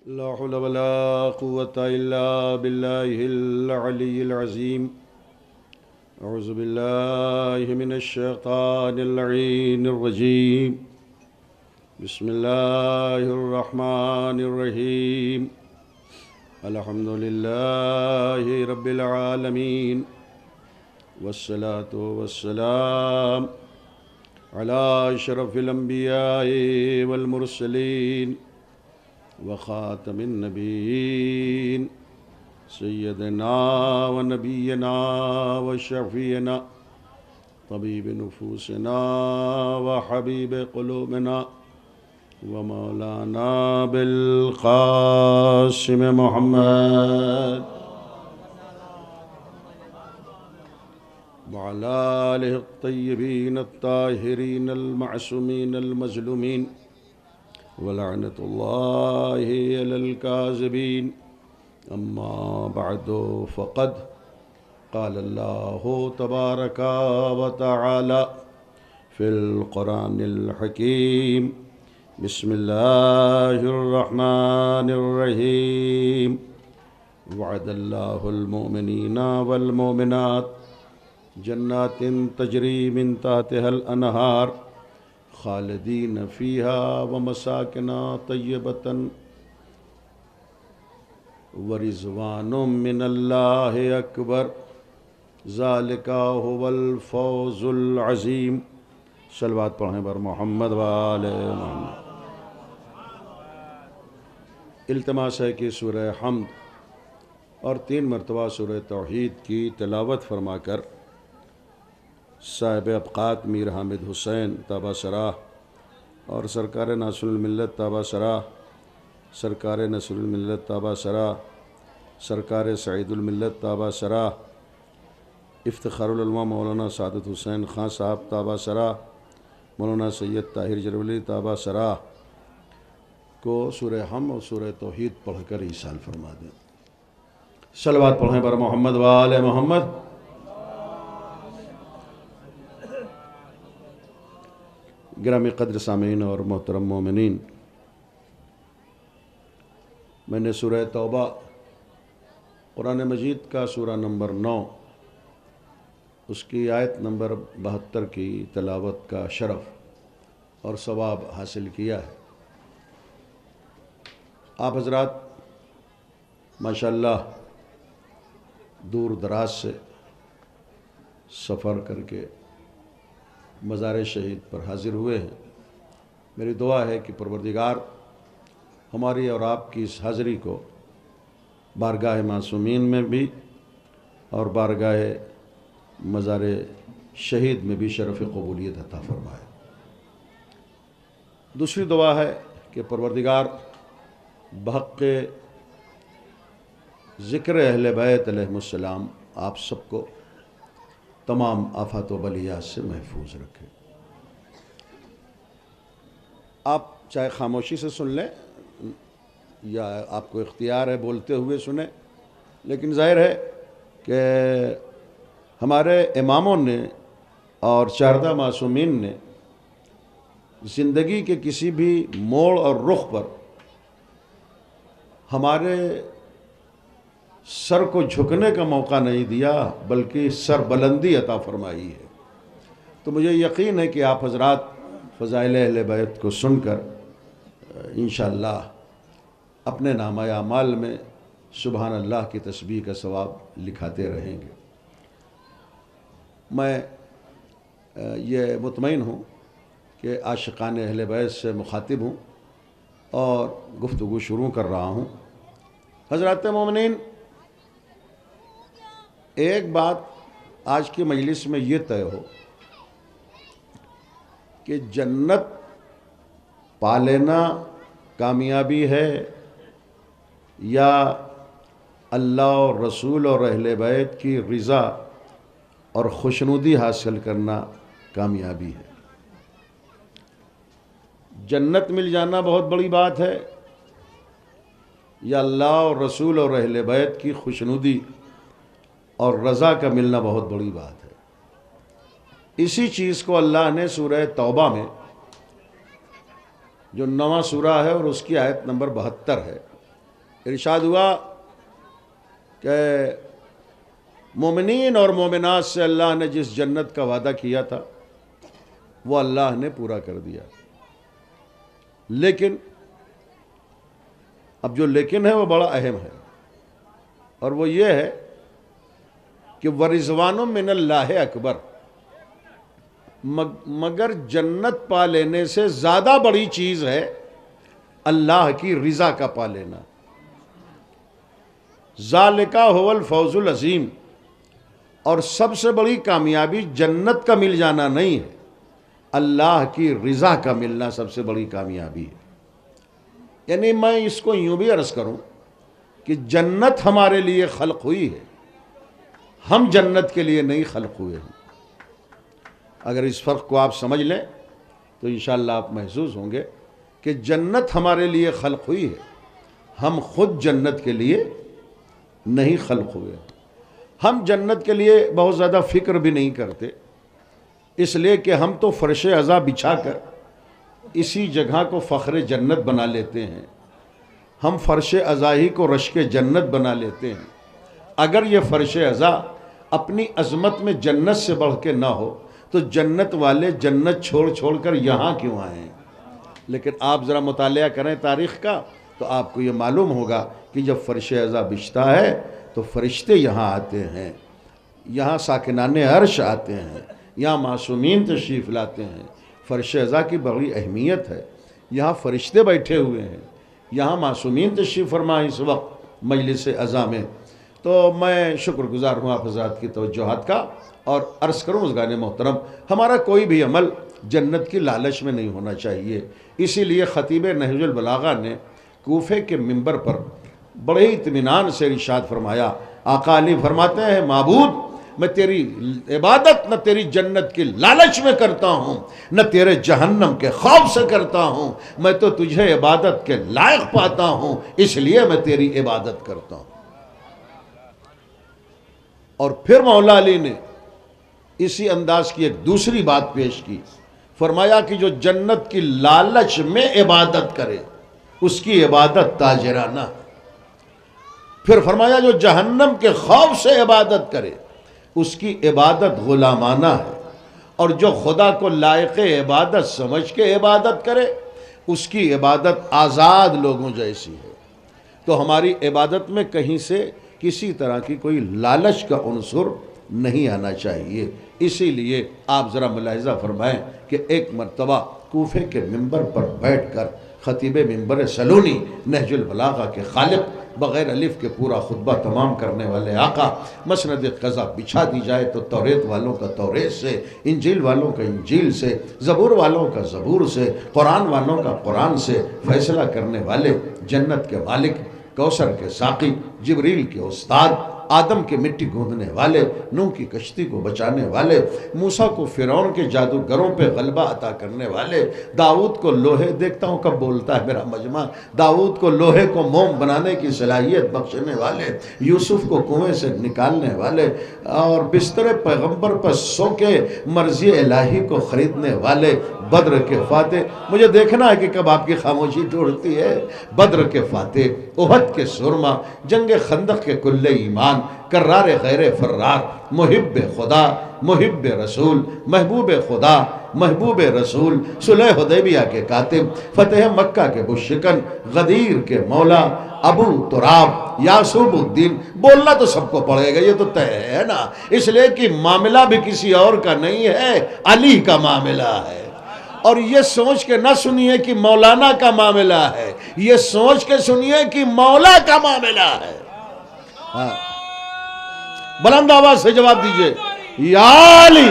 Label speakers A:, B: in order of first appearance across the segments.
A: لا حول ولا قوة إلا بالله العلي العظيم. أعوذ بالله من الشيطان اللعين الرجيم. بسم الله الرحمن الرحيم. الحمد لله رب العالمين، والصلاة والسلام على أشرف الأنبياء والمرسلين وخاتم النبيين سيدنا ونبينا وشفيعنا طبيب نفوسنا وحبيب قلوبنا ومولانا بالقاسم محمد وعلى آله الطيبين الطاهرين المعصومين المظلومين، ولعنة الله على الكاذبين. أما بعد فقد قال الله تبارك وتعالى في القرآن الحكيم: بسم الله الرحمن الرحيم. وعد الله المؤمنين والمؤمنات جنات تجري من تحتها الأنهار خالدین فیہا ومساکن طیبۃ ورضوان من اللہ اکبر ذالک هو الفوز العظیم. صلوات پڑھیں بر محمد وآل محمد. التماس ہے کہ سورہ حمد اور 3 مرتبہ سورہ توحید کی تلاوت فرما کر صاحب ابقات میر حامد حسین تابہ سراہ اور سرکار ناصر الملت تابہ سراہ، سرکار نصر الملت تابہ سراہ، سرکار سعید الملت تابہ سراہ، افتخار العلماء مولانا سعادت حسین خان صاحب تابہ سراہ، مولانا سید طاہر جرولی تابہ سراہ کو سورہ حمد اور سورہ توحید پڑھ کر ایصال فرما دیں. صلوات پڑھیں بر محمد وآل محمد. گرامی قدر سامعین اور محترم مومنین، میں نے سورہ توبہ قرآن مجید کا سورہ نمبر 9 اس کی آیت نمبر 72 کی تلاوت کا شرف اور ثواب حاصل کیا ہے. آپ حضرات ماشاءاللہ دور دراز سے سفر کر کے مزار شہید پر حاضر ہوئے ہیں. میری دعا ہے کہ پروردگار ہماری اور آپ کی اس حاضری کو بارگاہ معصومین میں بھی اور بارگاہ مزار شہید میں بھی شرف قبولیت عطا فرمائے. دوسری دعا ہے کہ پروردگار بحق ذکر اہل بیت علیہم السلام آپ سب کو تمام آفات و بلیات سے محفوظ رکھے. آپ چاہے خاموشی سے سن لیں یا آپ کو اختیار ہے بولتے ہوئے سنیں، لیکن ظاہر ہے کہ ہمارے اماموں نے اور چاردہ معصومین نے زندگی کے کسی بھی موڑ اور رخ پر ہمارے سر کو جھکنے کا موقع نہیں دیا، بلکہ سر بلندی عطا فرمائی ہے. تو مجھے یقین ہے کہ آپ حضرات فضائل اہل بیت کو سن کر انشاءاللہ اپنے نامہ اعمال میں سبحان اللہ کی تسبیح کا ثواب لکھاتے رہیں گے. میں یہ مطمئن ہوں کہ عاشقان اہل بیت سے مخاطب ہوں اور گفتگو شروع کر رہا ہوں. حضرات مومنین، ایک بات آج کی مجلس میں یہ طے ہو کہ جنت پا لینا کامیابی ہے یا اللہ اور رسول اور اہل بیت کی رضا اور خوشنودی حاصل کرنا کامیابی ہے. جنت مل جانا بہت بڑی بات ہے یا اللہ اور رسول اور اہل بیت کی خوشنودی اور رضا کا ملنا بہت بڑی بات ہے. اسی چیز کو اللہ نے سورہ توبہ میں جو نواں سورہ ہے اور اس کی آیت نمبر 72 ہے، ارشاد ہوا کہ مومنین اور مومنات سے اللہ نے جس جنت کا وعدہ کیا تھا وہ اللہ نے پورا کر دیا، لیکن اب جو لیکن ہے وہ بڑا اہم ہے، اور وہ یہ ہے کہ وَرِضْوَانٌ مِّنَ اللَّهِ اکبر، مگر جنت پا لینے سے زیادہ بڑی چیز ہے اللہ کی رضا کا پا لینا۔ ذَلِكَ هُوَ الْفَوْزُ الْعَظِيمُ، اور سب سے بڑی کامیابی جنت کا مل جانا نہیں ہے، اللہ کی رضا کا ملنا سب سے بڑی کامیابی ہے۔ یعنی میں اس کو یوں بھی عرض کروں کہ جنت ہمارے لیے خلق ہوئی ہے، ہم جنت کے لیے نہیں خلق ہوئے ہیں۔ اگر اس فرق کو آپ سمجھ لیں تو انشاءاللہ آپ محظوظ ہوں گے کہ جنت ہمارے لیے خلق ہوئی ہے، ہم خود جنت کے لیے نہیں خلق ہوئے۔ ہم جنت کے لیے بہت زیادہ فکر بھی نہیں کرتے، اس لیے کہ ہم تو فرش عزا بچھا کر اسی جگہ کو فخر جنت بنا لیتے ہیں، ہم فرش عزا ہی کو رشک جنت بنا لیتے ہیں۔ اگر یہ فرش عزا اپنی عظمت میں جنت سے بڑھ کے نہ ہو تو جنت والے جنت چھوڑ چھوڑ کر یہاں کیوں آئے ہیں؟ لیکن آپ ذرا مطالعہ کریں تاریخ کا تو آپ کو یہ معلوم ہوگا کہ جب فرش عزا بچھتا ہے تو فرشتے یہاں آتے ہیں، یہاں ساکنان عرش آتے ہیں، یہاں معصومین تشریف لاتے ہیں۔ فرش عزا کی بڑی اہمیت ہے، یہاں فرشتے بیٹھے ہوئے ہیں، یہاں معصومین تشریف فرما اس وقت مجلس عزا میں۔ تو میں شکر گزار ہوں آپ حضرات کی توجہات کا، اور عرض کروں اس گانے محترم، ہمارا کوئی بھی عمل جنت کی لالچ میں نہیں ہونا چاہیے۔ اسی لیے خطیب نہج البلاغہ نے کوفے کے منبر پر بڑے اطمینان سے ارشاد فرمایا، آقا علی فرماتے ہیں معبود میں تیری عبادت نہ تیری جنت کی لالچ میں کرتا ہوں، نہ تیرے جہنم کے خوف سے کرتا ہوں، میں تو تجھے عبادت کے لائق پاتا ہوں، اس لیے میں تیری عبادت کرتا ہوں۔ اور پھر مولا علی نے اسی انداز کی ایک دوسری بات پیش کی، فرمایا کہ جو جنت کی لالچ میں عبادت کرے اس کی عبادت تاجرانہ ہے۔ پھر فرمایا جو جہنم کے خوف سے عبادت کرے اس کی عبادت غلامانہ ہے، اور جو خدا کو لائق عبادت سمجھ کے عبادت کرے اس کی عبادت آزاد لوگوں جیسی ہے۔ تو ہماری عبادت میں کہیں سے کسی طرح کی کوئی لالچ کا عنصر نہیں آنا چاہیے۔ اسی لیے آپ ذرا ملاحظہ فرمائیں کہ ایک مرتبہ کوفے کے منبر پر بیٹھ کر خطیب منبر سلونی نہج البلاغہ کے خالق بغیر الف کے پورا خطبہ تمام کرنے والے آقا، مسند قضا بچھا دی جائے تو توریت والوں کا توریت سے، انجیل والوں کا انجیل سے، زبور والوں کا زبور سے، قرآن والوں کا قرآن سے فیصلہ کرنے والے، جنت کے مالک، کوثر کے ساقی، جبریل کے استاد، آدم کے مٹی گوندنے والے، نوح کی کشتی کو بچانے والے، موسیٰ کو فرعون کے جادوگروں پہ غلبہ عطا کرنے والے، داؤد کو لوہے، دیکھتا ہوں کب بولتا ہے میرا مجمع، داؤد کو لوہے کو موم بنانے کی صلاحیت بخشنے والے، یوسف کو کنویں سے نکالنے والے، اور بستر پیغمبر پر سو کے مرضی الہی کو خریدنے والے، بدر کے فاتح۔ مجھے دیکھنا ہے کہ کب آپ کی خاموشی ٹوٹتی ہے۔ بدر کے فاتح، احد کے سرما، جنگ خندق کے کل ایمان، کرار غیر فرار، محب خدا، محب رسول، محبوب خدا، محبوب رسول، صلح حدیبیہ کے کاتب، فتح مکہ کے بشکن، غدیر کے مولا، ابو تراب، یاسوب الدین۔ بولنا تو سب کو پڑے گا، یہ تو طے ہے نا، اس لیے کہ معاملہ بھی کسی اور کا نہیں ہے، علی کا معاملہ ہے۔ اور یہ سوچ کے نہ سنیے کہ مولانا کا معاملہ ہے، یہ سوچ کے سنیے کہ مولا کا معاملہ ہے۔ بلند آواز سے جواب دیجئے، یا علی۔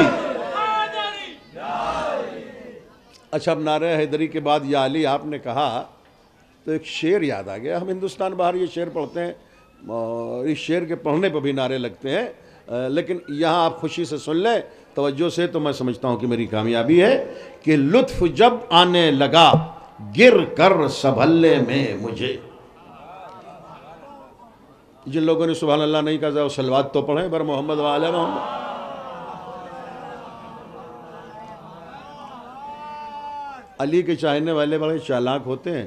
A: اچھا، اب نعرہ حیدری کے بعد یا علی آپ نے کہا تو ایک شعر یاد آ گیا۔ ہم ہندوستان باہر یہ شعر پڑھتے ہیں، اور اس شعر کے پڑھنے پہ بھی نعرے لگتے ہیں، لیکن یہاں آپ خوشی سے سن لیں توجہ سے، تو میں سمجھتا ہوں کہ میری کامیابی ہے کہ لطف جب آنے لگا گر کر سنبھلنے میں مجھے۔ جن لوگوں نے سبحان اللہ نہیں کہا ذرا صلوات تو پڑھیں بر محمد و آل محمد۔ علی کے چاہنے والے بڑے چالاک ہوتے ہیں،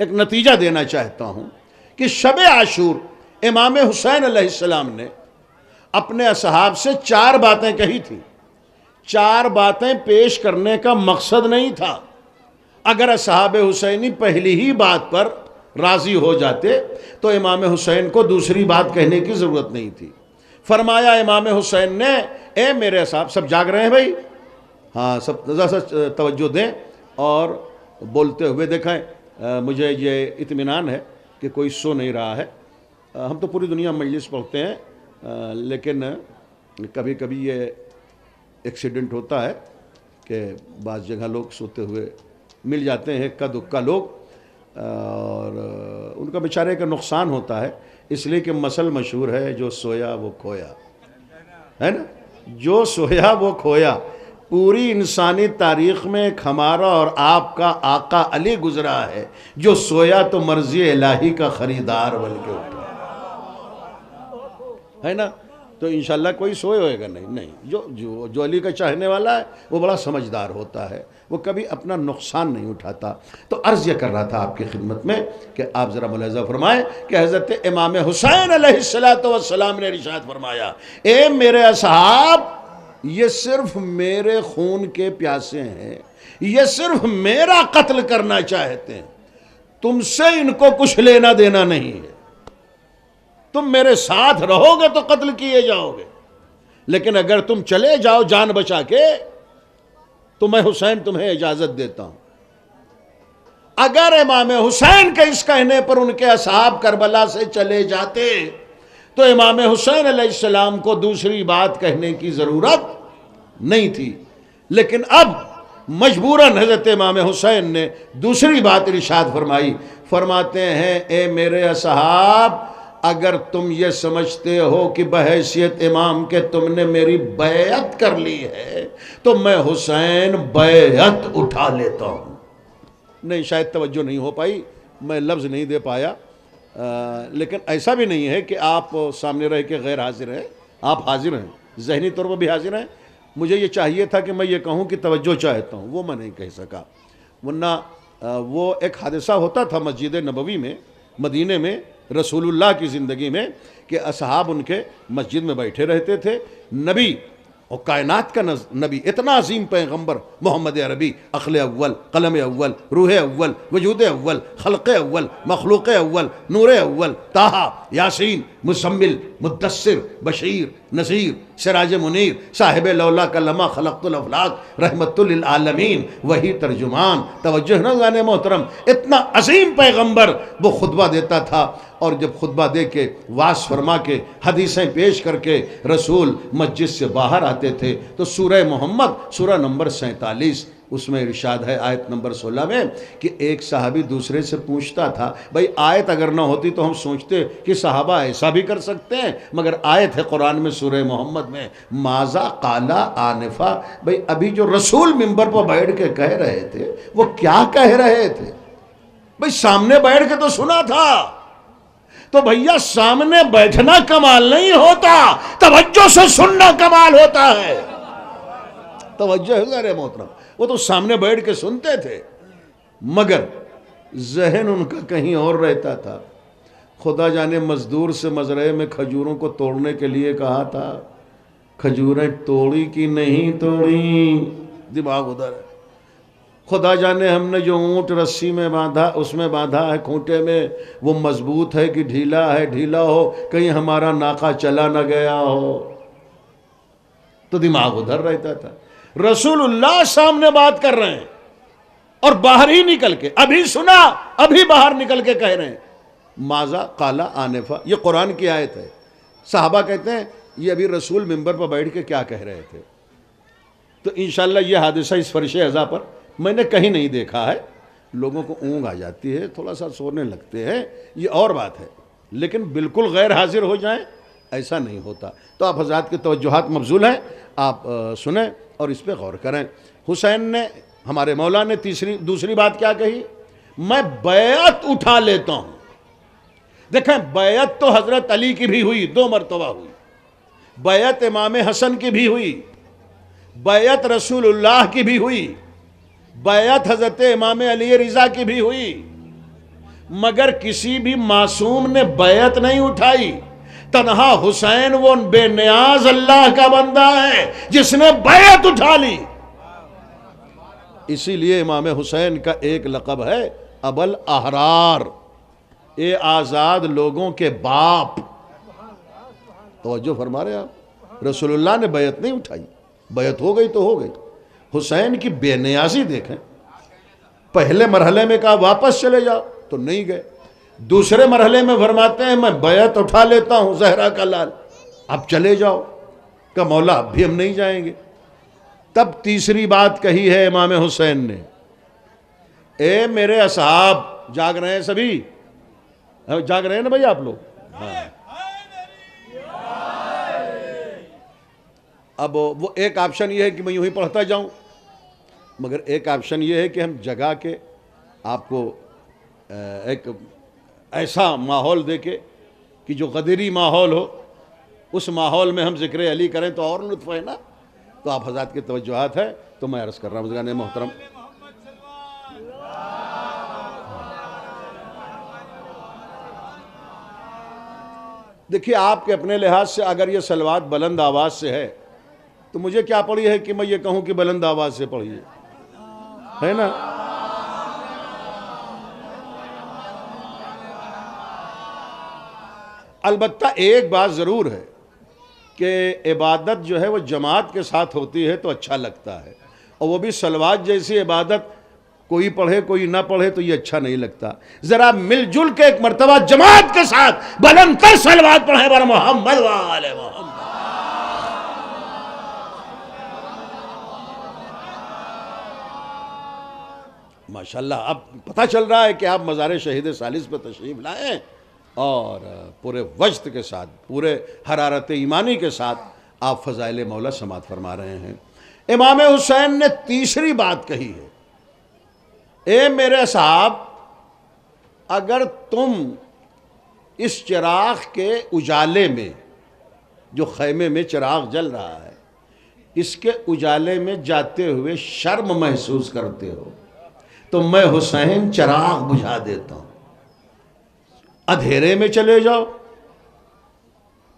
A: ایک نتیجہ دینا چاہتا ہوں کہ شب عاشور امام حسین علیہ السلام نے اپنے اصحاب سے 4 باتیں کہی تھیں. 4 باتیں پیش کرنے کا مقصد نہیں تھا. اگر اصحاب حسینی پہلی ہی بات پر راضی ہو جاتے تو امام حسین کو دوسری بات کہنے کی ضرورت نہیں تھی. فرمایا امام حسین نے، اے میرے اصحاب، سب جاگ رہے ہیں بھائی؟ ہاں، سب ذرا سا توجہ دیں اور بولتے ہوئے دیکھیں. مجھے یہ اطمینان ہے کہ کوئی سو نہیں رہا ہے. ہم تو پوری دنیا مجلس پڑھتے ہیں، لیکن کبھی کبھی یہ ایکسیڈنٹ ہوتا ہے کہ بعض جگہ لوگ سوتے ہوئے مل جاتے ہیں، اکا دکا لوگ، اور ان کا بیچارے کا نقصان ہوتا ہے. اس لیے کہ مثل مشہور ہے، جو سویا وہ کھویا، ہے نا؟ جو سویا وہ کھویا. پوری انسانی تاریخ میں ایک ہمارا اور آپ کا آقا علی گزرا ہے، جو سویا تو مرضی الہی کا خریدار بن کے اٹھا، ہے نا؟ تو انشاءاللہ کوئی سوئے ہوئے گا نہیں. جو علی کا چاہنے والا ہے وہ بڑا سمجھدار ہوتا ہے، وہ کبھی اپنا نقصان نہیں اٹھاتا. تو عرض یہ کر رہا تھا آپ کی خدمت میں کہ آپ ذرا ملاحظہ فرمائیں کہ حضرت امام حسین علیہ السلام نے ارشاد فرمایا، اے میرے اصحاب، یہ صرف میرے خون کے پیاسے ہیں، یہ صرف میرا قتل کرنا چاہتے ہیں، تم سے ان کو کچھ لینا دینا نہیں ہے. تم میرے ساتھ رہو گے تو قتل کیے جاؤ گے، لیکن اگر تم چلے جاؤ جان بچا کے تو میں حسین تمہیں اجازت دیتا ہوں. اگر امام حسین کے اس کہنے پر ان کے اصحاب کربلا سے چلے جاتے تو امام حسین علیہ السلام کو دوسری بات کہنے کی ضرورت نہیں تھی. لیکن اب مجبوراً حضرت امام حسین نے دوسری بات ارشاد فرمائی. فرماتے ہیں، اے میرے اصحاب، اگر تم یہ سمجھتے ہو کہ بحیثیت امام کے تم نے میری بیعت کر لی ہے تو میں حسین بیعت اٹھا لیتا ہوں. نہیں، شاید توجہ نہیں ہو پائی، میں لفظ نہیں دے پایا، لیکن ایسا بھی نہیں ہے کہ آپ سامنے رہ کے غیر حاضر ہیں. آپ حاضر ہیں، ذہنی طور پر بھی حاضر ہیں. مجھے یہ چاہیے تھا کہ میں یہ کہوں کہ توجہ چاہتا ہوں، وہ میں نہیں کہہ سکا. ورنہ وہ ایک حادثہ ہوتا تھا مسجد نبوی میں، مدینے میں، رسول اللہ کی زندگی میں، کہ اصحاب ان کے مسجد میں بیٹھے رہتے تھے. نبی اور کائنات کا نبی، اتنا عظیم پیغمبر محمد عربی، عقل اول، قلم اول، روح اول، وجود اول، خلق اول، مخلوق اول، نور اول، طٰہٰ، یاسین، مزمل، مدثر، بشیر، نذیر، سراج منیر، صاحب لولا کلمہ خلقت الافلاق، رحمت للعالمین، وہی ترجمان. توجہ نہ جانے محترم، اتنا عظیم پیغمبر وہ خطبہ دیتا تھا، اور جب خطبہ دے کے واعظ فرما کے حدیثیں پیش کر کے رسول مسجد سے باہر آتے تھے تو سورہ محمد سورہ نمبر 47 اس میں ارشاد ہے آیت نمبر 16 میں کہ ایک صحابی دوسرے سے پوچھتا تھا، بھائی آیت اگر نہ ہوتی تو ہم سوچتے کہ صحابہ ایسا بھی کر سکتے ہیں، مگر آیت ہے قرآن میں سورہ محمد میں، ماذا قالا آنفا. بھائی ابھی جو رسول منبر پر بیٹھ کے کہہ رہے تھے وہ کیا کہہ رہے تھے؟ بھائی سامنے بیٹھ کے تو سنا تھا. تو بھیا سامنے بیٹھنا کمال نہیں ہوتا، توجہ سے سننا کمال ہوتا ہے. توجہ ہے ذرا محترم، وہ تو سامنے بیٹھ کے سنتے تھے مگر ذہن ان کا کہیں اور رہتا تھا. خدا جانے مزدور سے مزرعے میں کھجوروں کو توڑنے کے لیے کہا تھا، کھجوریں توڑی کی نہیں توڑی، دماغ ادھر ہے. خدا جانے ہم نے جو اونٹ رسی میں باندھا، اس میں باندھا ہے کھونٹے میں، وہ مضبوط ہے کہ ڈھیلا ہے، ڈھیلا ہو کہیں ہمارا ناقہ چلا نہ گیا ہو. تو دماغ ادھر رہتا تھا. رسول اللہ سامنے بات کر رہے ہیں اور باہر ہی نکل کے، ابھی سنا ابھی باہر نکل کے کہہ رہے ہیں ماذا قالا آنفا. یہ قرآن کی آیت ہے. صحابہ کہتے ہیں یہ ابھی رسول منبر پر بیٹھ کے کیا کہہ رہے تھے. تو انشاءاللہ یہ حادثہ اس فرش اعضا پر میں نے کہیں نہیں دیکھا ہے. لوگوں کو اونگ آ جاتی ہے، تھوڑا سا سونے لگتے ہیں، یہ اور بات ہے، لیکن بالکل غیر حاضر ہو جائیں ایسا نہیں ہوتا. تو آپ حضرات کے توجہات مبذول ہیں، آپ سنیں اور اس پہ غور کریں. حسین نے، ہمارے مولا نے دوسری بات کیا کہی؟ میں بیعت اٹھا لیتا ہوں. دیکھیں بیعت تو حضرت علی کی بھی ہوئی، 2 مرتبہ ہوئی. بیعت امام حسن کی بھی ہوئی، بیعت رسول اللہ کی بھی ہوئی، بیعت حضرت امام علی رضا کی بھی ہوئی. مگر کسی بھی معصوم نے بیعت نہیں اٹھائی. تنہا حسین وہ بے نیاز اللہ کا بندہ ہے جس نے بیعت اٹھا لی. اسی لیے امام حسین کا ایک لقب ہے ابل احرار، اے آزاد لوگوں کے باپ. توجہ فرما رہے آپ، رسول اللہ نے بیعت نہیں اٹھائی، بیعت ہو گئی تو ہو گئی. حسین کی بے نیازی دیکھیں، پہلے مرحلے میں کہا واپس چلے جاؤ تو نہیں گئے، دوسرے مرحلے میں فرماتے ہیں میں بیعت اٹھا لیتا ہوں زہرا کا لال، اب چلے جاؤ. کہ مولا اب بھی ہم نہیں جائیں گے. تب تیسری بات کہی ہے امام حسین نے، اے میرے اصحاب، جاگ رہے ہیں سبھی، جاگ رہے ہیں نا بھائی آپ لوگ. اب وہ ایک آپشن یہ ہے کہ میں یوں ہی پڑھتا جاؤں، مگر ایک آپشن یہ ہے کہ ہم جگہ کے آپ کو ایک ایسا ماحول دے کے کہ جو غدری ماحول ہو، اس ماحول میں ہم ذکر علی کریں تو اور لطف ہے نا. تو آپ حضرات کی توجہات ہے تو میں عرض کر رہا ہوں بزرگان محترم. دیکھیے آپ کے اپنے لحاظ سے اگر یہ صلوات بلند آواز سے ہے تو مجھے کیا پڑی ہے کہ میں یہ کہوں کہ بلند آواز سے پڑھیے، ہے نا. البتہ ایک بات ضرور ہے کہ عبادت جو ہے وہ جماعت کے ساتھ ہوتی ہے تو اچھا لگتا ہے، اور وہ بھی صلوات جیسی عبادت کوئی پڑھے کوئی نہ پڑھے تو یہ اچھا نہیں لگتا. ذرا مل جل کے ایک مرتبہ جماعت کے ساتھ بلند تر صلوات پڑھیں بر محمد و آل محمد. ماشاءاللہ اب پتہ چل رہا ہے کہ آپ مزار شہید ثالث پہ تشریف لائیں اور پورے وجد کے ساتھ، پورے حرارت ایمانی کے ساتھ آپ فضائل مولا سماعت فرما رہے ہیں. امام حسین نے تیسری بات کہی ہے، اے میرے صاحب، اگر تم اس چراغ کے اجالے میں، جو خیمے میں چراغ جل رہا ہے، اس کے اجالے میں جاتے ہوئے شرم محسوس کرتے ہو تو میں حسین چراغ بجھا دیتا ہوں، اندھیرے میں چلے جاؤ.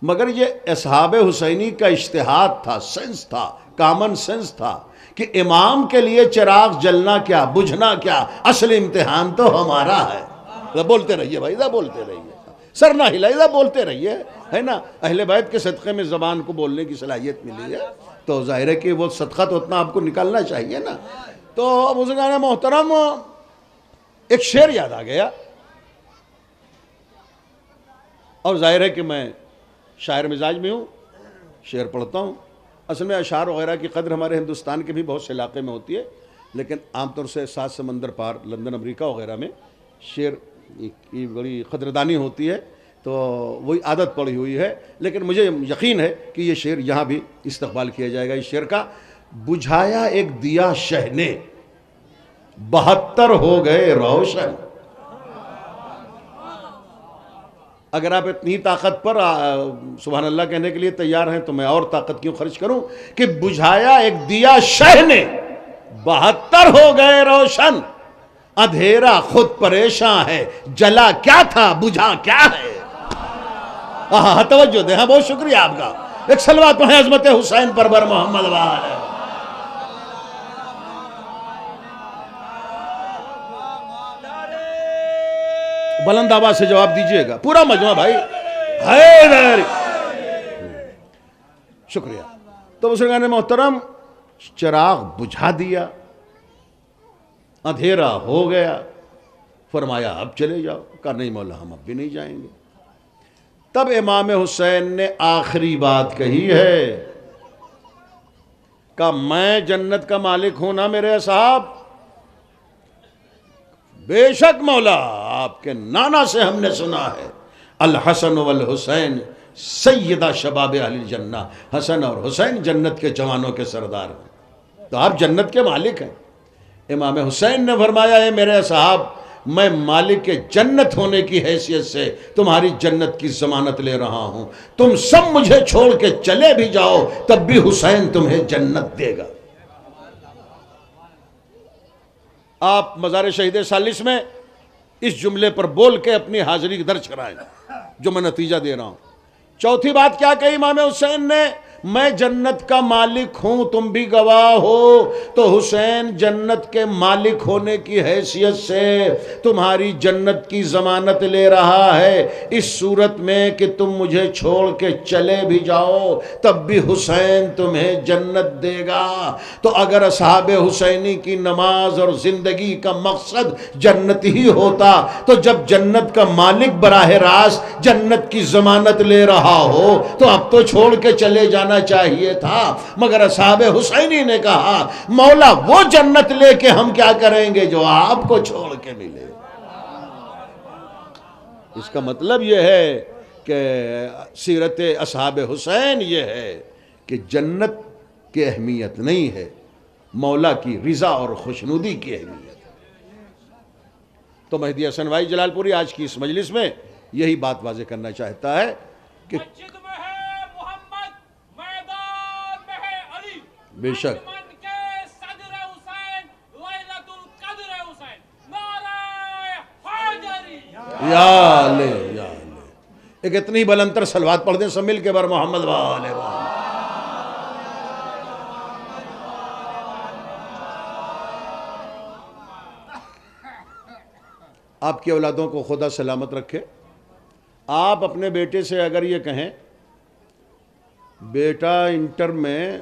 A: مگر یہ اصحاب حسینی کا اجتہاد تھا، سینس تھا، کامن سینس تھا کہ امام کے لیے چراغ جلنا کیا بجھنا کیا، اصل امتحان تو ہمارا ہے. بولتے رہیے بھائی، بولتے رہیے، سر نہ ہلائیے، بولتے رہیے، ہے نا. اہل بیت کے صدقے میں زبان کو بولنے کی صلاحیت ملی ہے تو ظاہر ہے کہ وہ صدقہ تو اتنا آپ کو نکالنا چاہیے نا. تو بزرگان محترم ایک شعر یاد آ گیا، اور ظاہر ہے کہ میں شاعر مزاج میں ہوں، شعر پڑھتا ہوں. اصل میں اشعار وغیرہ کی قدر ہمارے ہندوستان کے بھی بہت سے علاقے میں ہوتی ہے، لیکن عام طور سے 7 سمندر پار لندن امریکہ وغیرہ میں شعر کی بڑی قدردانی ہوتی ہے، تو وہی عادت پڑی ہوئی ہے. لیکن مجھے یقین ہے کہ یہ شعر یہاں بھی استقبال کیا جائے گا. اس شعر کا، بجھایا ایک دیا شہ نے 72 ہو گئے روشن. اگر آپ اتنی طاقت پر سبحان اللہ کہنے کے لیے تیار ہیں تو میں اور طاقت کیوں خرچ کروں کہ بجھایا ایک دیا شہ نے 72 ہو گئے روشن. اندھیرا خود پریشاں ہے، جلا کیا تھا بجھا کیا ہے. ہاں توجہ دیں، ہاں بہت شکریہ آپ کا. ایک صلوات پڑھیں عظمت حسین پر بر محمد وآلہ. بلند آواز سے جواب دیجئے گا پورا مجمع بھائی. حیدر، شکریہ. تو بزرگان محترم چراغ بجھا دیا، اندھیرا ہو گیا، فرمایا اب چلے جاؤ. کہا نہیں مولا ہم اب بھی نہیں جائیں گے. تب امام حسین نے آخری بات کہی ہے، کہا میں جنت کا مالک ہوں نا میرے صاحب. بے شک مولا، آپ کے نانا سے ہم نے سنا ہے الحسن والحسین سیدہ شباب اہل الجنہ، حسن اور حسین جنت کے جوانوں کے سردار ہیں، تو آپ جنت کے مالک ہیں. امام حسین نے فرمایا اے میرے صاحب، میں مالک جنت ہونے کی حیثیت سے تمہاری جنت کی ضمانت لے رہا ہوں. تم سب مجھے چھوڑ کے چلے بھی جاؤ تب بھی حسین تمہیں جنت دے گا. آپ مزار شہید ثالث میں اس جملے پر بول کے اپنی حاضری درج کرائیں جو میں نتیجہ دے رہا ہوں۔ چوتھی بات کیا کہی امام حسین نے؟ میں جنت کا مالک ہوں، تم بھی گواہ ہو۔ تو حسین جنت کے مالک ہونے کی حیثیت سے تمہاری جنت کی ضمانت لے رہا ہے، اس صورت میں کہ تم مجھے چھوڑ کے چلے بھی جاؤ تب بھی حسین تمہیں جنت دے گا۔ تو اگر اصحاب حسینی کی نماز اور زندگی کا مقصد جنت ہی ہوتا تو جب جنت کا مالک براہ راست جنت کی ضمانت لے رہا ہو تو اب تو چھوڑ کے چلے جانا چاہیے تھا، مگر اصحاب حسینی نے کہا مولا وہ جنت لے کے ہم کیا کریں گے جو آپ کو چھوڑ کے ملے۔ اس کا مطلب یہ ہے کہ سیرت اصحاب حسین یہ ہے کہ جنت کی اہمیت نہیں ہے، مولا کی رضا اور خوشنودی کی اہمیت۔ تو مہدی حسن بھائی جلال پوری آج کی اس مجلس میں یہی بات واضح کرنا چاہتا ہے کہ بے شک یا لے ایک اتنی بلندر سلوات پڑھ دیں سب مل کے بر محمد والے آپ کی اولادوں کو خدا سلامت رکھے۔ آپ اپنے بیٹے سے اگر یہ کہیں بیٹا انٹر میں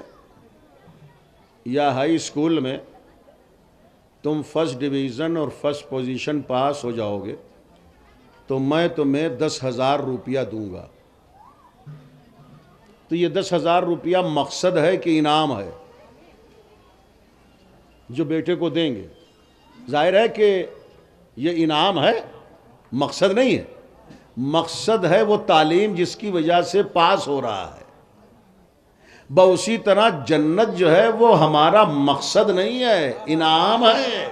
A: یا ہائی اسکول میں تم فرسٹ ڈویژن اور فرسٹ پوزیشن پاس ہو جاؤ گے تو میں تمہیں 10,000 روپیہ دوں گا، تو یہ 10,000 روپیہ مقصد ہے کہ انعام ہے جو بیٹے کو دیں گے؟ ظاہر ہے کہ یہ انعام ہے، مقصد نہیں ہے۔ مقصد ہے وہ تعلیم جس کی وجہ سے پاس ہو رہا ہے۔ اسی طرح جنت جو ہے وہ ہمارا مقصد نہیں ہے، انعام ہے۔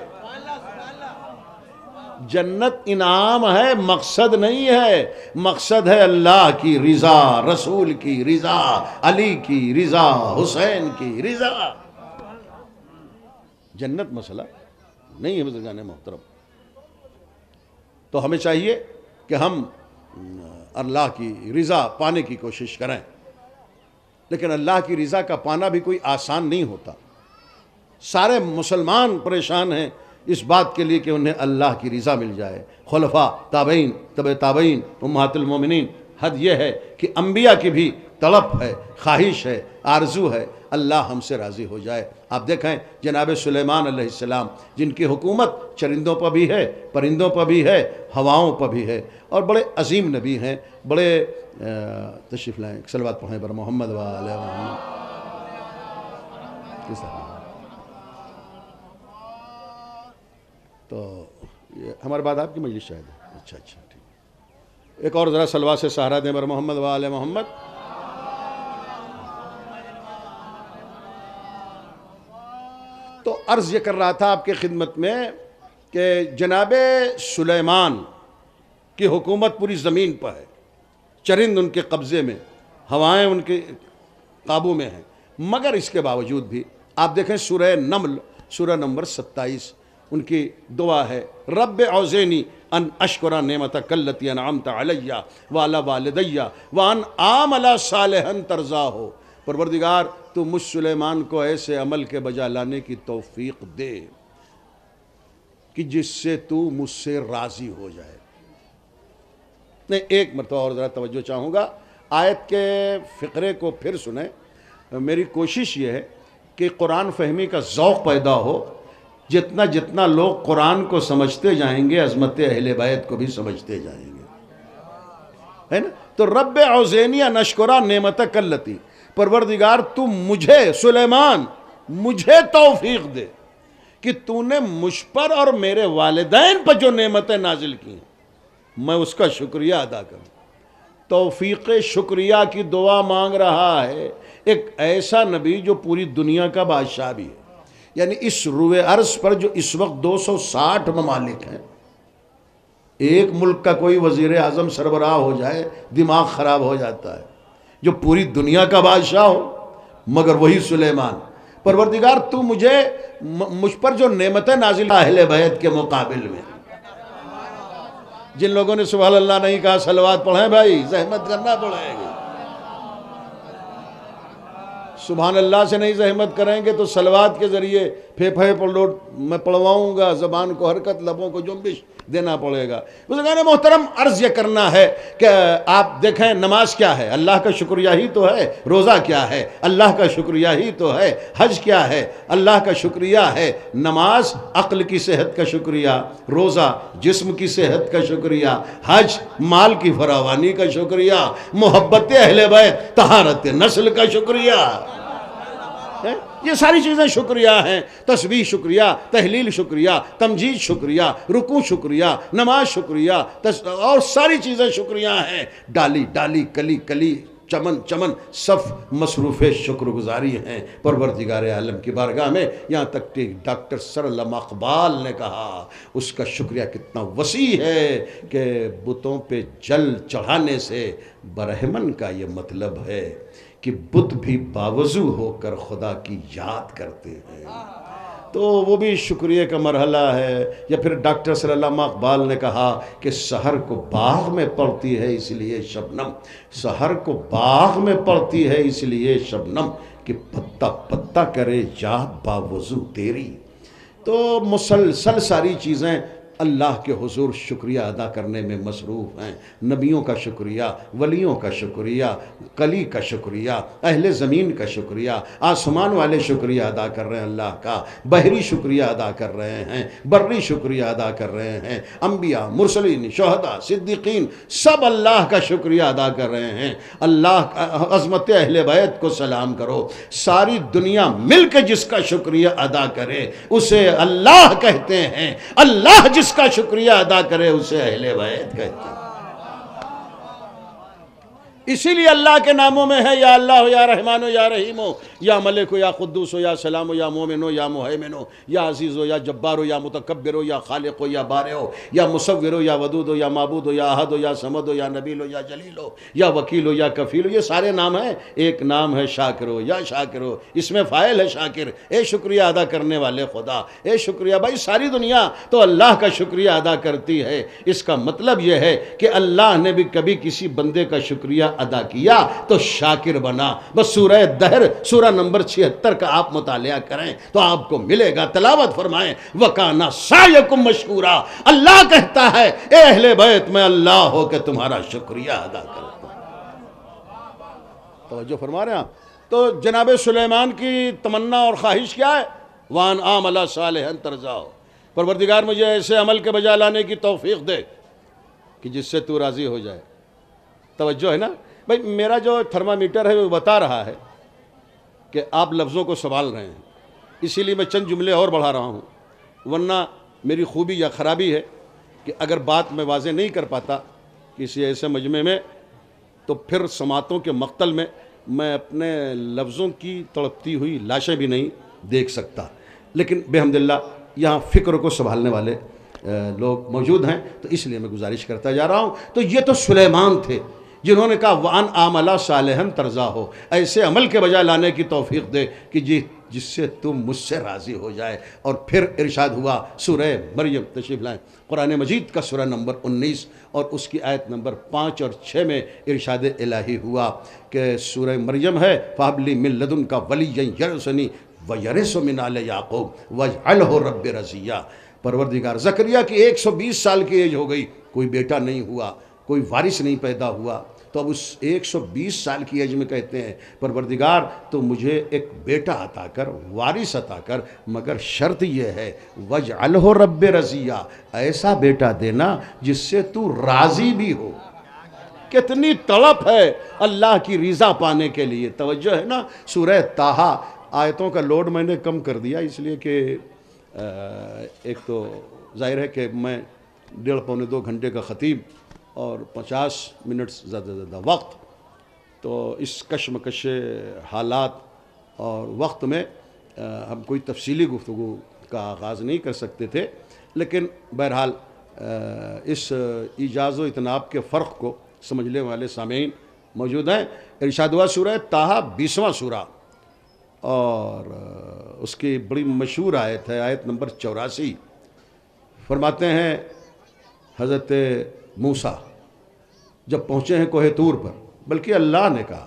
A: جنت انعام ہے، مقصد نہیں ہے۔ مقصد ہے اللہ کی رضا، رسول کی رضا، علی کی رضا، حسین کی رضا۔ جنت مسئلہ نہیں ہے بزرگان محترم۔ تو ہمیں چاہیے کہ ہم اللہ کی رضا پانے کی کوشش کریں، لیکن اللہ کی رضا کا پانا بھی کوئی آسان نہیں ہوتا۔ سارے مسلمان پریشان ہیں اس بات کے لیے کہ انہیں اللہ کی رضا مل جائے۔ خلفاء، تابعین، تبع تابعین، امہات المومنین، حد یہ ہے کہ انبیاء کی بھی تڑپ ہے، خواہش ہے، آرزو ہے اللہ ہم سے راضی ہو جائے۔ آپ دیکھیں جناب سلیمان علیہ السلام جن کی حکومت چرندوں پر بھی ہے، پرندوں پر بھی ہے، ہواؤں پر بھی ہے، اور بڑے عظیم نبی ہیں، بڑے تشریف لائیں صلوات پڑھیں بر محمد وآلہ محمد۔ تو یہ ہمارے بعد آپ کی مجلس شاید ہے؟ اچھا ٹھیک۔ ایک اور ذرا صلوات سے سہارا دیں بر محمد وآلہ محمد۔ تو عرض یہ کر رہا تھا آپ کے خدمت میں کہ جناب سلیمان کی حکومت پوری زمین پر ہے، چرند ان کے قبضے میں، ہوائیں ان کے قابو میں ہیں، مگر اس کے باوجود بھی آپ دیکھیں سورہ نمل سورہ نمبر 27 ان کی دعا ہے رب اوزینی ان اشکر نعمتک التی انعمت علی وعلی والدی وان اعمل صالحا ترضاہ۔ پروردگار تو مجھ سلیمان کو ایسے عمل کے بجا لانے کی توفیق دے کہ جس سے تو مجھ سے راضی ہو جائے۔ نہیں، ایک مرتبہ اور ذرا توجہ چاہوں گا، آیت کے فقرے کو پھر سنیں۔ میری کوشش یہ ہے کہ قرآن فہمی کا ذوق پیدا ہو، جتنا جتنا لوگ قرآن کو سمجھتے جائیں گے عظمت اہل بیت کو بھی سمجھتے جائیں گے، ہے نا؟ تو رب اوزینی ان اشکر نعمتک التی، پروردگار تو مجھے سلیمان مجھے توفیق دے کہ تو نے مجھ پر اور میرے والدین پر جو نعمتیں نازل کی ہیں میں اس کا شکریہ ادا کروں۔ توفیق شکریہ کی دعا مانگ رہا ہے ایک ایسا نبی جو پوری دنیا کا بادشاہ بھی ہے، یعنی اس روئے عرض پر جو اس وقت 260 ممالک ہیں، ایک ملک کا کوئی وزیر اعظم سربراہ ہو جائے دماغ خراب ہو جاتا ہے، جو پوری دنیا کا بادشاہ ہو مگر وہی سلیمان۔ پروردگار تو مجھ پر جو نعمتیں نازل اہل بیت کے مقابل میں، جن لوگوں نے سبحان اللہ نہیں کہا صلوات پڑھیں بھائی، زحمت کرنا پڑے گی۔ سبحان اللہ سے نہیں زحمت کریں گے تو صلوات کے ذریعے پھیپھے پر لوٹ میں پڑھواؤں گا، زبان کو حرکت، لبوں کو جنبش دینا پڑے گا۔ بزرگان محترم، عرض یہ کرنا ہے کہ آپ دیکھیں نماز کیا ہے، اللہ کا شکریہ ہی تو ہے، روزہ کیا ہے، اللہ کا شکریہ ہی تو ہے، حج کیا ہے، اللہ کا شکریہ ہے۔ نماز عقل کی صحت کا شکریہ، روزہ جسم کی صحت کا شکریہ، حج مال کی فراوانی کا شکریہ، محبت اہل بیت طہارت نسل کا شکریہ۔ یہ ساری چیزیں شکریہ ہیں، تسبیح شکریہ، تحلیل شکریہ، تمجید شکریہ، رکوع شکریہ، نماز شکریہ، اور ساری چیزیں شکریہ ہیں۔ ڈالی ڈالی، کلی کلی، چمن چمن، صف مصروف شکر گزاری ہیں پروردگار عالم کی بارگاہ میں۔ یہاں تک کہ ڈاکٹر سر علامہ اقبال نے کہا اس کا شکریہ کتنا وسیع ہے کہ بتوں پہ جل چڑھانے سے برہمن کا یہ مطلب ہے کہ بت بھی باوضو ہو کر خدا کی یاد کرتے ہیں، تو وہ بھی شکریہ کا مرحلہ ہے۔ یا پھر ڈاکٹر صلی اللہ علیہ اقبال نے کہا کہ سحر کو باغ میں پڑتی ہے اس لیے شبنم، سحر کو باغ میں پڑتی ہے اس لیے شبنم، کہ پتا پتا کرے یاد باوضو تیری۔ تو مسلسل ساری چیزیں اللہ کے حضور شکریہ ادا کرنے میں مصروف ہیں۔ نبیوں کا شکریہ، ولیوں کا شکریہ، کلی کا شکریہ، اہل زمین کا شکریہ، آسمان والے شکریہ ادا کر رہے ہیں اللہ کا، بحری شکریہ ادا کر رہے ہیں، بری شکریہ ادا کر رہے ہیں، انبیاء، مرسلین، شہداء، صدیقین سب اللہ کا شکریہ ادا کر رہے ہیں۔ اللہ عظمت اہل بیت کو سلام کرو۔ ساری دنیا مل کے جس کا شکریہ ادا کرے اسے اللہ کہتے ہیں، اللہ جس کا شکریہ ادا کرے اسے اہل بیت کہتے ہیں۔ اسی لیے اللہ کے ناموں میں ہے یا اللہ ہو، یا رحمان ہو، یا رحیم ہو، یا ملک ہو، یا قدوس ہو، یا سلام ہو، یا مومن ہو، یا مہیمن ہو، یا عزیز ہو، یا جبار ہو، یا متکبر ہو، یا خالق ہو، یا بارئ ہو، یا مصور ہو، یا ودود ہو، یا معبود ہو، یا احد ہو، یا صمد ہو، یا نبیل ہو، یا جلیل ہو، یا وکیل ہو، یا کفیل ہو۔ یہ سارے نام ہیں، ایک نام ہے شاکر ہو، یا شاکر ہو، اس میں فاعل ہے شاکر۔ اے شکریہ ادا کرنے والے خدا، اے شکریہ۔ بھائی ساری دنیا تو اللہ کا شکریہ ادا کرتی ہے، اس کا مطلب یہ ہے کہ اللہ نے بھی کبھی کسی بندے کا شکریہ ادا کیا تو شاکر بنا۔ بس سورہ دہر سورہ نمبر 76 کا آپ مطالعہ کریں تو آپ کو ملے گا۔ تلاوت فرمائیں، وَكَانَ سَعْيُكُمْ مَشْكُورًا۔ اللہ کہتا ہے اے اہل بیت میں اللہ ہو کہ تمہارا شکریہ ادا کرتا ہوں۔ توجہ فرما رہے ہیں آپ؟ تو جناب سلیمان کی تمنا اور خواہش کیا ہے؟ وَأَنْ أَعْمَلَ صَالِحًا تَرْضَاهُ، پروردگار مجھے ایسے عمل کے بجا لانے کی توفیق دے کہ جس سے تو راضی ہو جائے۔ توجہ ہے نا بھائی؟ میرا جو تھرمامیٹر ہے وہ بتا رہا ہے کہ آپ لفظوں کو سنبھال رہے ہیں، اسی لیے میں چند جملے اور بڑھا رہا ہوں، ورنہ میری خوبی یا خرابی ہے کہ اگر بات میں واضح نہیں کر پاتا کسی ایسے مجمع میں تو پھر سماعتوں کے مقتل میں میں اپنے لفظوں کی تڑپتی ہوئی لاشیں بھی نہیں دیکھ سکتا۔ لیکن بحمداللہ یہاں فکر کو سنبھالنے والے لوگ موجود ہیں، تو اس لیے میں گزارش کرتا جا رہا ہوں۔ تو یہ تو سلیمان تھے جنہوں نے کہا وَأَنْ أَعْمَلَ صَالِحًا تَرْضَاهُ، ایسے عمل کے بجا لانے کی توفیق دے کہ جس سے تم مجھ سے راضی ہو جائے۔ اور پھر ارشاد ہوا سورہ مریم، تشریف لائیں، قرآن مجید کا سورہ نمبر 19 اور اس کی آیت نمبر 5 اور 6 میں ارشاد الہی ہوا کہ سورہ مریم ہے فَهَبْ لِي مِن لَّدُنْكَ وَلِيًّا يَرِثُنِي وَيَرِثُ مِنْ آلِ يَعْقُوبَ وَاجْعَلْهُ رَبِّ رَضِيًّا۔ پروردگار، زکریا کی 120 سال کی ایج ہو گئی، کوئی بیٹا نہیں ہوا، کوئی وارث نہیں پیدا ہوا، تو اب اس 120 سال کی ایج میں کہتے ہیں پروردگار تو مجھے ایک بیٹا عطا کر، وارث عطا کر، مگر شرط یہ ہے وَاجْعَلْهُ رَبِّ رَضِيًّا، ایسا بیٹا دینا جس سے تو راضی بھی ہو۔ کتنی تڑپ ہے اللہ کی رضا پانے کے لیے۔ توجہ ہے نا؟ سورہ طٰہٰ، آیتوں کا لوڈ میں نے کم کر دیا اس لیے کہ ایک تو ظاہر ہے کہ میں 1.5 پونے 2 گھنٹے کا خطیب اور 50 منٹ زیادہ زیادہ وقت، تو اس کشمکش حالات اور وقت میں ہم کوئی تفصیلی گفتگو کا آغاز نہیں کر سکتے تھے، لیکن بہرحال اس ایجاز و اطناب کے فرق کو سمجھنے والے سامعین موجود ہیں۔ ارشاد ہوا سورہ طٰہٰ 20واں سورہ، اور اس کی بڑی مشہور آیت ہے، آیت نمبر 84، فرماتے ہیں حضرت موسیٰ جب پہنچے ہیں کوہ طور پر، بلکہ اللہ نے کہا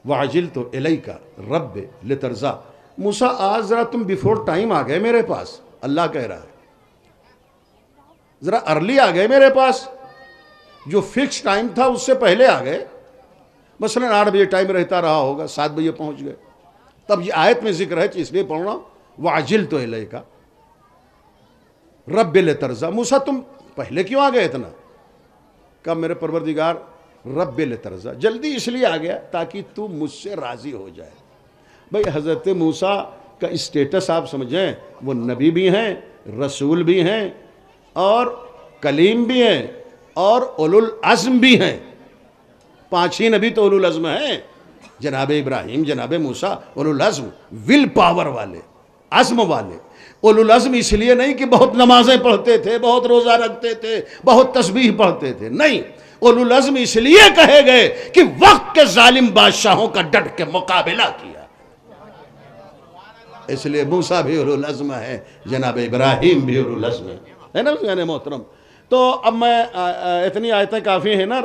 A: وَعَجِلْتُ إِلَيْكَ رَبِّ لِتَرْضَىٰ، موسیٰ آج ذرا تم بیفور ٹائم آ گئے میرے پاس، اللہ کہہ رہا ہے ذرا ارلی آ گئے میرے پاس، جو فکس ٹائم تھا اس سے پہلے آ گئے، مثلا 8 بجے ٹائم رہتا رہا ہوگا، 7 بجے پہنچ گئے، تب یہ آیت میں ذکر ہے اس لیے پڑھ رہا ہوں وَعَجِلْتُ إِلَيْكَ رَبِّ لِتَرْضَىٰ، موسیٰ تم پہلے کیوں آ گئے اتنا؟ کہا میرے پروردگار رب لترضا، جلدی اس لیے آ گیا تاکہ تو مجھ سے راضی ہو جائے۔ بھئی حضرت موسیٰ کا اسٹیٹس آپ سمجھیں، وہ نبی بھی ہیں، رسول بھی ہیں، اور کلیم بھی ہیں، اور اولو العزم بھی ہیں۔ 5 ہی نبی تو اولو العزم ہیں، جناب ابراہیم، جناب موسیٰ، اولو العزم، ول پاور والے، عزم والے۔ اولو العزم اس لیے نہیں کہ بہت نمازیں پڑھتے تھے، بہت روزہ رکھتے تھے، بہت تسبیح پڑھتے تھے، نہیں، اولو العزم اس لیے کہے گئے کہ وقت کے ظالم بادشاہوں کا ڈٹ کے مقابلہ کیا، اس لیے موسیٰ بھی اولو العزم ہے، جناب ابراہیم بھی اولو العزم ہے نا یعنی محترم۔ تو اب میں اتنی آیتیں کافی ہیں نا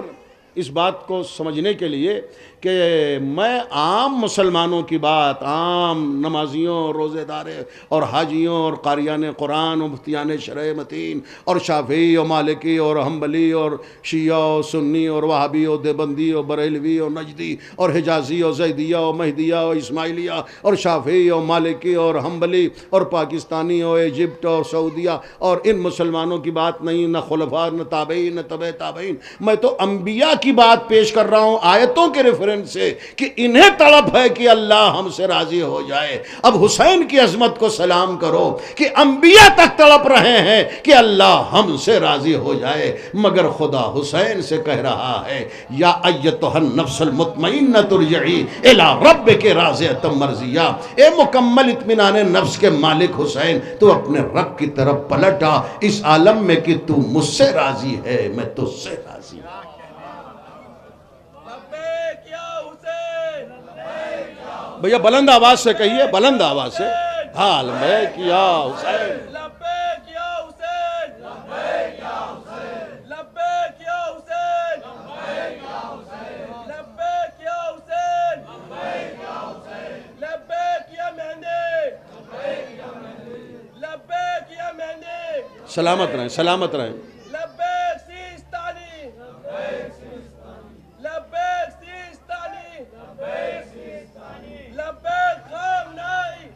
A: اس بات کو سمجھنے کے لیے کہ میں عام مسلمانوں کی بات، عام نمازیوں، روزے دارے اور حاجیوں اور قاریان قرآن اور مفتیان شرع متین اور شافعی اور مالکی اور حنبلی اور شیعہ اور سنی اور وہابی اور دیوبندی اور بریلوی اور نجدی اور حجازی اور زیدیہ اور مہدیہ اور اسماعیلیہ اور شافعی اور مالکی اور حنبلی اور پاکستانی اور ایجپٹ اور سعودیہ اور ان مسلمانوں کی بات نہیں، نہ خلفاء، نہ تابعین، نہ تبع تابعین، میں تو انبیاء کی بات پیش کر رہا ہوں آیتوں کے ریفرنس سے کہ انہیں تڑپ ہے کہ اللہ ہم سے راضی ہو جائے۔ اب حسین کی عظمت کو سلام کرو کہ انبیاء تک تڑپ رہے ہیں کہ اللہ ہم سے راضی ہو جائے، مگر خدا حسین سے کہہ رہا ہے یا ایتھا النفس المطمئنۃ ارجعی الی ربک راضیۃ مرضیہ، اے مکمل اطمینان نفس کے مالک حسین، تو اپنے رب کی طرف پلٹ آ اس عالم میں کہ تو مجھ سے راضی ہے، میں تجھ سے راضی ہوں۔ بھیا بلند آواز سے کہیے، بلند آواز سے، حال میں کیا حسین،
B: لبیک یا حسین، لبیک یا حسین، لبیک یا حسین، لبیک یا حسین، لبیک یا حسین، لبیک یا حسین، لبیک یا مہندی، لبیک یا مہندی، لبیک یا مہندی،
A: سلامت رہیں، سلامت رہیں۔
B: لبیک سیستانی، لبیک سیستانی، لبیک سیستانی، لبیک سیستانی، لبیک خامنائی،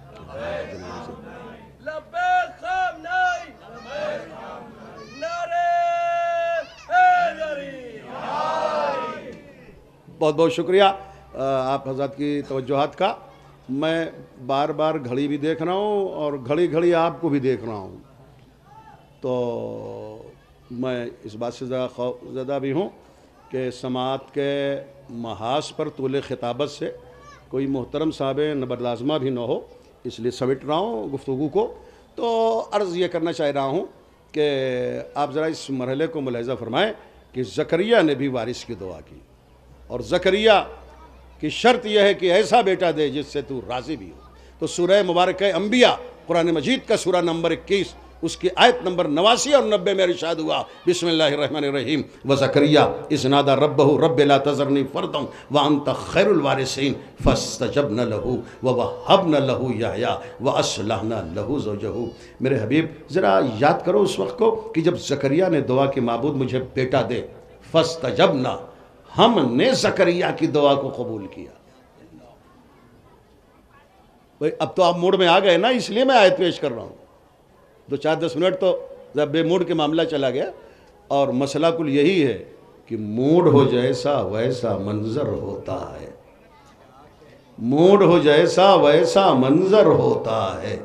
B: لبیک خامنائی، نعرہ حیدری۔
A: بہت بہت شکریہ آپ حضرات کی توجہات کا۔ میں بار بار گھڑی بھی دیکھ رہا ہوں اور گھڑی گھڑی آپ کو بھی دیکھ رہا ہوں، تو میں اس بات سے خوف زدہ بھی ہوں کہ سماعت کے محاذ پر طول خطابت سے کوئی محترم صاحب نبر لازمہ بھی نہ ہو، اس لیے سمیٹ رہا ہوں گفتگو کو۔ تو عرض یہ کرنا چاہ رہا ہوں کہ آپ ذرا اس مرحلے کو ملاحظہ فرمائیں کہ زکریا نے بھی وارث کی دعا کی، اور زکریا کی شرط یہ ہے کہ ایسا بیٹا دے جس سے تو راضی بھی ہو۔ تو سورہ مبارکہ انبیاء قرآن مجید کا سورہ نمبر 21 اس کی آیت نمبر 89 اور 90 میں ارشاد ہوا، بسم اللہ الرحمن الرحیم، وزکریا اذ نادى ربہ رب لا تذرنی فردا وانت خیر الوارثین فاستجبنا لہ ووہبنا لہ یحییٰ واصلحنا لہ زوجہ۔ میرے حبیب ذرا یاد کرو اس وقت کو کہ جب زکریا نے دعا کہ معبود مجھے بیٹا دے، فاستجبنا، ہم نے زکریا کی دعا کو قبول کیا۔ بھئی اب تو آپ موڈ میں آ گئے نا، اس لیے میں آیت پیش کر رہا ہوں۔ 2-4-10 منٹ تو بے موڈ کے معاملہ چلا گیا، اور مسئلہ کل یہی ہے کہ موڈ ہو جیسا ویسا منظر ہوتا ہے، موڈ ہو جیسا ویسا منظر ہوتا ہے،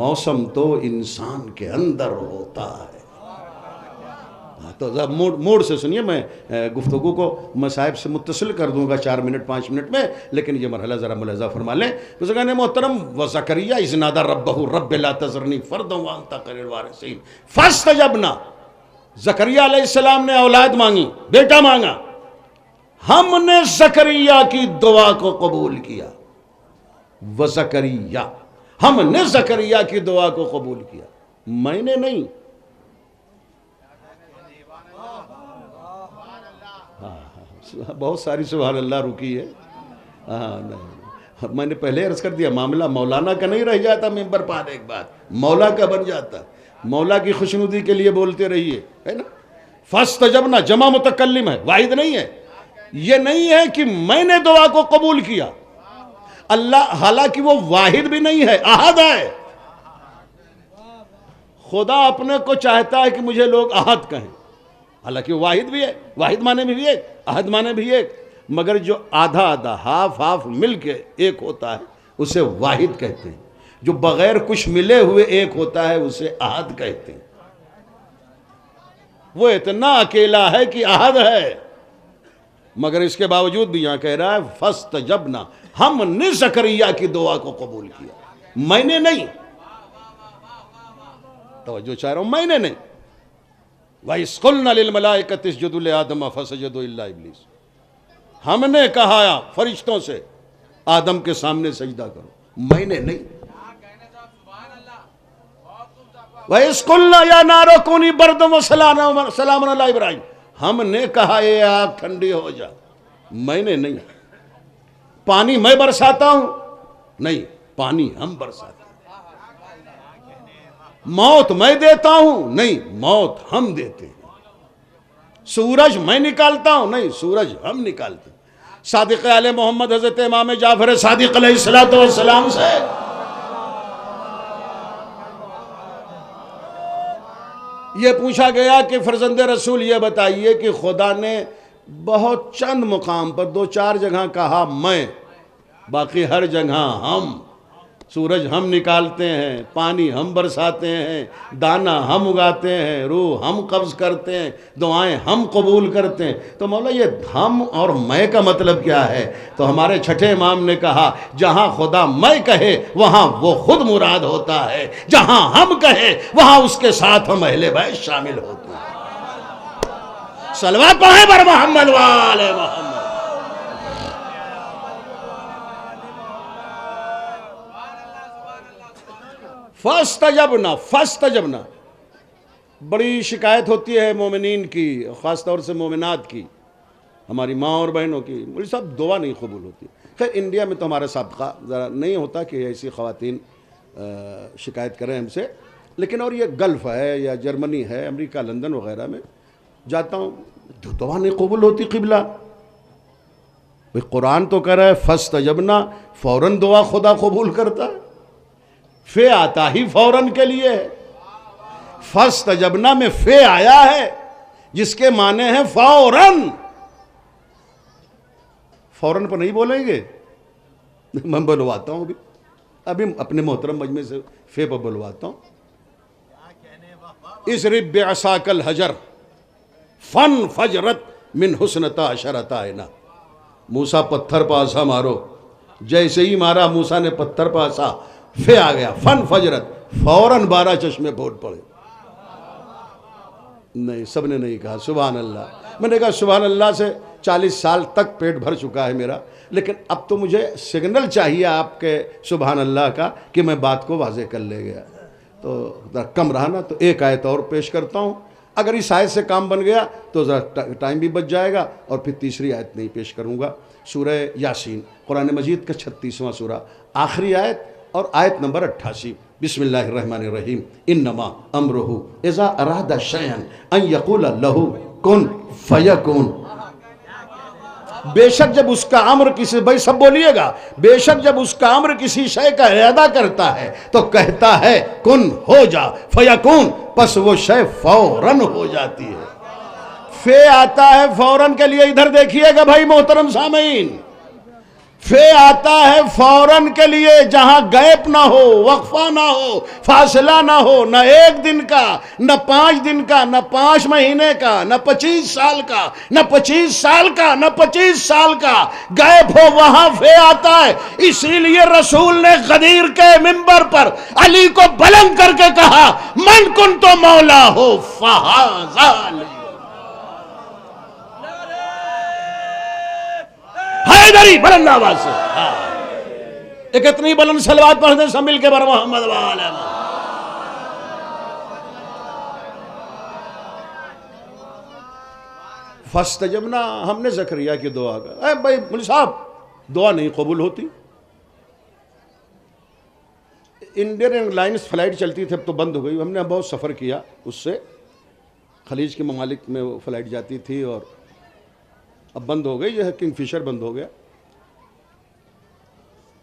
A: موسم تو انسان کے اندر ہوتا ہے۔ تو موڈ سے سنیے، میں گفتگو کو مصائب سے متصل کر دوں گا 4 منٹ 5 منٹ میں، لیکن یہ مرحلہ ذرا ملاحظہ فرما لیں۔ بزرگان محترم، وزکریا اذ نادى ربہ رب لا تذرنی فردا وانت خیر الوارثین فاستجبنا، زکریا علیہ السلام نے اولاد مانگی، بیٹا مانگا، ہم نے زکریا کی دعا کو قبول کیا۔ وزکریا، ہم نے زکریا کی دعا کو قبول کیا، میں نے نہیں۔ ہاں بہت ساری سبحان اللہ رکی ہے. ہاں نہیں، میں نے پہلے عرض کر دیا معاملہ مولانا کا نہیں رہ جاتا ممبر پہ آنے کے بعد، مولا کا بن جاتا. مولا کی خوشنودی کے لیے بولتے رہیے، ہے نا. فاستجبنا جمع متکلم ہے، واحد نہیں ہے. یہ نہیں ہے کہ میں نے دعا کو قبول کیا. اللہ حالانکہ وہ واحد بھی نہیں ہے، احد ہے. خدا اپنے کو چاہتا ہے کہ مجھے لوگ احد کہیں، حالانکہ وہ واحد بھی ہے. واحد معنی بھی ایک، احد معنی بھی ایک، مگر جو آدھا آدھا ہاف ہاف مل کے ایک ہوتا ہے اسے واحد کہتے ہیں. جو بغیر کچھ ملے ہوئے ایک ہوتا ہے اسے احد کہتے ہیں. وہ اتنا اکیلا ہے کہ احد ہے، مگر اس کے باوجود بھی یہاں کہہ رہا ہے فاستجبنا، ہم نے زکریا کی دعا کو قبول کیا. میں نے نہیں، توجہ چاہ رہا ہوں، میں نے نہیں. وَإِذْ قُلْنَا لِلْمَلَائِكَةِ اسْجُدُوا لِآدَمَ فَسَجَدُوا إِلَّا إِبْلِيسَ، ہم نے کہا فرشتوں سے آدم کے سامنے سجدہ کرو، میں نے نہیں. وَإِذْ قُلْنَا يَا نَارُ كُونِي بَرْدًا وَسَلَامًا عَلَىٰ إِبْرَاہِيمَ، ہم نے کہا اے آگ ٹھنڈی ہو جا، میں نے نہیں. پانی میں برساتا ہوں، نہیں، پانی ہم برساتے ہیں. موت میں دیتا ہوں، نہیں، موت ہم دیتے ہیں. سورج میں نکالتا ہوں، نہیں، سورج ہم نکالتے ہیں. صادق آل محمد حضرت امام جعفر صادق علیہ السلام سے یہ پوچھا گیا کہ فرزند رسول یہ بتائیے کہ خدا نے بہت چند مقام پر 2-4 جگہ کہا میں، باقی ہر جگہ ہم. سورج ہم نکالتے ہیں، پانی ہم برساتے ہیں، دانہ ہم اگاتے ہیں، روح ہم قبض کرتے ہیں، دعائیں ہم قبول کرتے ہیں. تو مولا یہ ہم اور میں کا مطلب کیا ہے؟ تو ہمارے چھٹے امام نے کہا جہاں خدا میں کہے وہاں وہ خود مراد ہوتا ہے، جہاں ہم کہے وہاں اس کے ساتھ ہم اہل بیت شامل ہوتے ہیں. صلوات پڑھیں بر محمد وآل محمد. فاستجبنا بڑی شکایت ہوتی ہے مومنین کی، خاص طور سے مومنات کی، ہماری ماں اور بہنوں کی، مجھے سب دعا نہیں قبول ہوتی. خیر انڈیا میں تو ہمارا سابقہ ذرا نہیں ہوتا کہ ایسی خواتین شکایت کریں ہم سے، لیکن اور یہ گلف ہے یا جرمنی ہے، امریکہ، لندن وغیرہ میں جاتا ہوں، دعا نہیں قبول ہوتی. قبلہ قرآن تو کہہ رہا ہے فاستجبنا، فوراً دعا خدا قبول کرتا ہے. فے آتا ہی فوراً کے لیے ہے. فاستجبنا میں فے آیا ہے جس کے معنی ہے فوراً. فوراً پر نہیں بولیں گے، میں بلواتا ہوں ابھی اپنے محترم مجمع سے فے پر بلواتا ہوں. اضرب بعصاک الحجر فانفجرت من حسنتا عشرۃ عینا. موسیٰ پتھر پہ عصا مارو، جیسے ہی مارا موسیٰ نے پتھر پہ عصا، فے آ گیا، فن فجرت، فوراً 12 چشمے پھوٹ پڑے. نہیں، سب نے نہیں کہا سبحان اللہ. میں نے کہا سبحان اللہ سے 40 سال تک پیٹ بھر چکا ہے میرا، لیکن اب تو مجھے سگنل چاہیے آپ کے سبحان اللہ کا کہ میں بات کو واضح کر لے گیا. تو کم رہا نا، تو ایک آیت اور پیش کرتا ہوں. اگر اس آیت سے کام بن گیا تو ذرا ٹائم بھی بچ جائے گا، اور پھر تیسری آیت نہیں پیش کروں گا. سورہ یاسین قرآن مجید کا 36واں سورہ، آخری آیت اور آیت نمبر 88. بسم اللہ الرحمن الرحیم. انما امرہ اذا اراد شیئا ان یقول لہ کن فیکون. بے شک جب اس کا امر کسی، بھائی سب بولیے گا، بے شک جب اس کا امر کسی شے کا ارادہ کرتا ہے تو کہتا ہے کن ہو جا، فیکون، پس وہ شے فوراً ہو جاتی ہے. فے آتا ہے فوراً کے لیے. ادھر دیکھیے گا بھائی محترم سامعین، فے آتا ہے فوراً کے لیے جہاں گیپ نہ ہو، وقفہ نہ ہو، فاصلہ نہ ہو، نہ 1 دن کا، نہ 5 دن کا، نہ 5 مہینے کا، نہ 25 سال کا، نہ 25 سال کا، نہ 25 سال کا گیپ ہو، وہاں فے آتا ہے. اسی لیے رسول نے غدیر کے منبر پر علی کو بلند کر کے کہا من کنت مولا ہو فہذا علی. حیدری بلند آواز سے ایک اتنی بلند صلوات پڑھتے سب مل کے بر محمد وآلہ محمد. فاستجبنا، ہم نے زکریا کی دعا کا. اے بھائی مولوی صاحب دعا نہیں قبول ہوتی. انڈین ایئر لائنس فلائٹ چلتی تھی، اب تو بند ہو گئی. ہم نے بہت سفر کیا اس سے، خلیج کے ممالک میں وہ فلائٹ جاتی تھی اور اب بند ہو گئی. یہ کنگ فشر بند ہو گیا.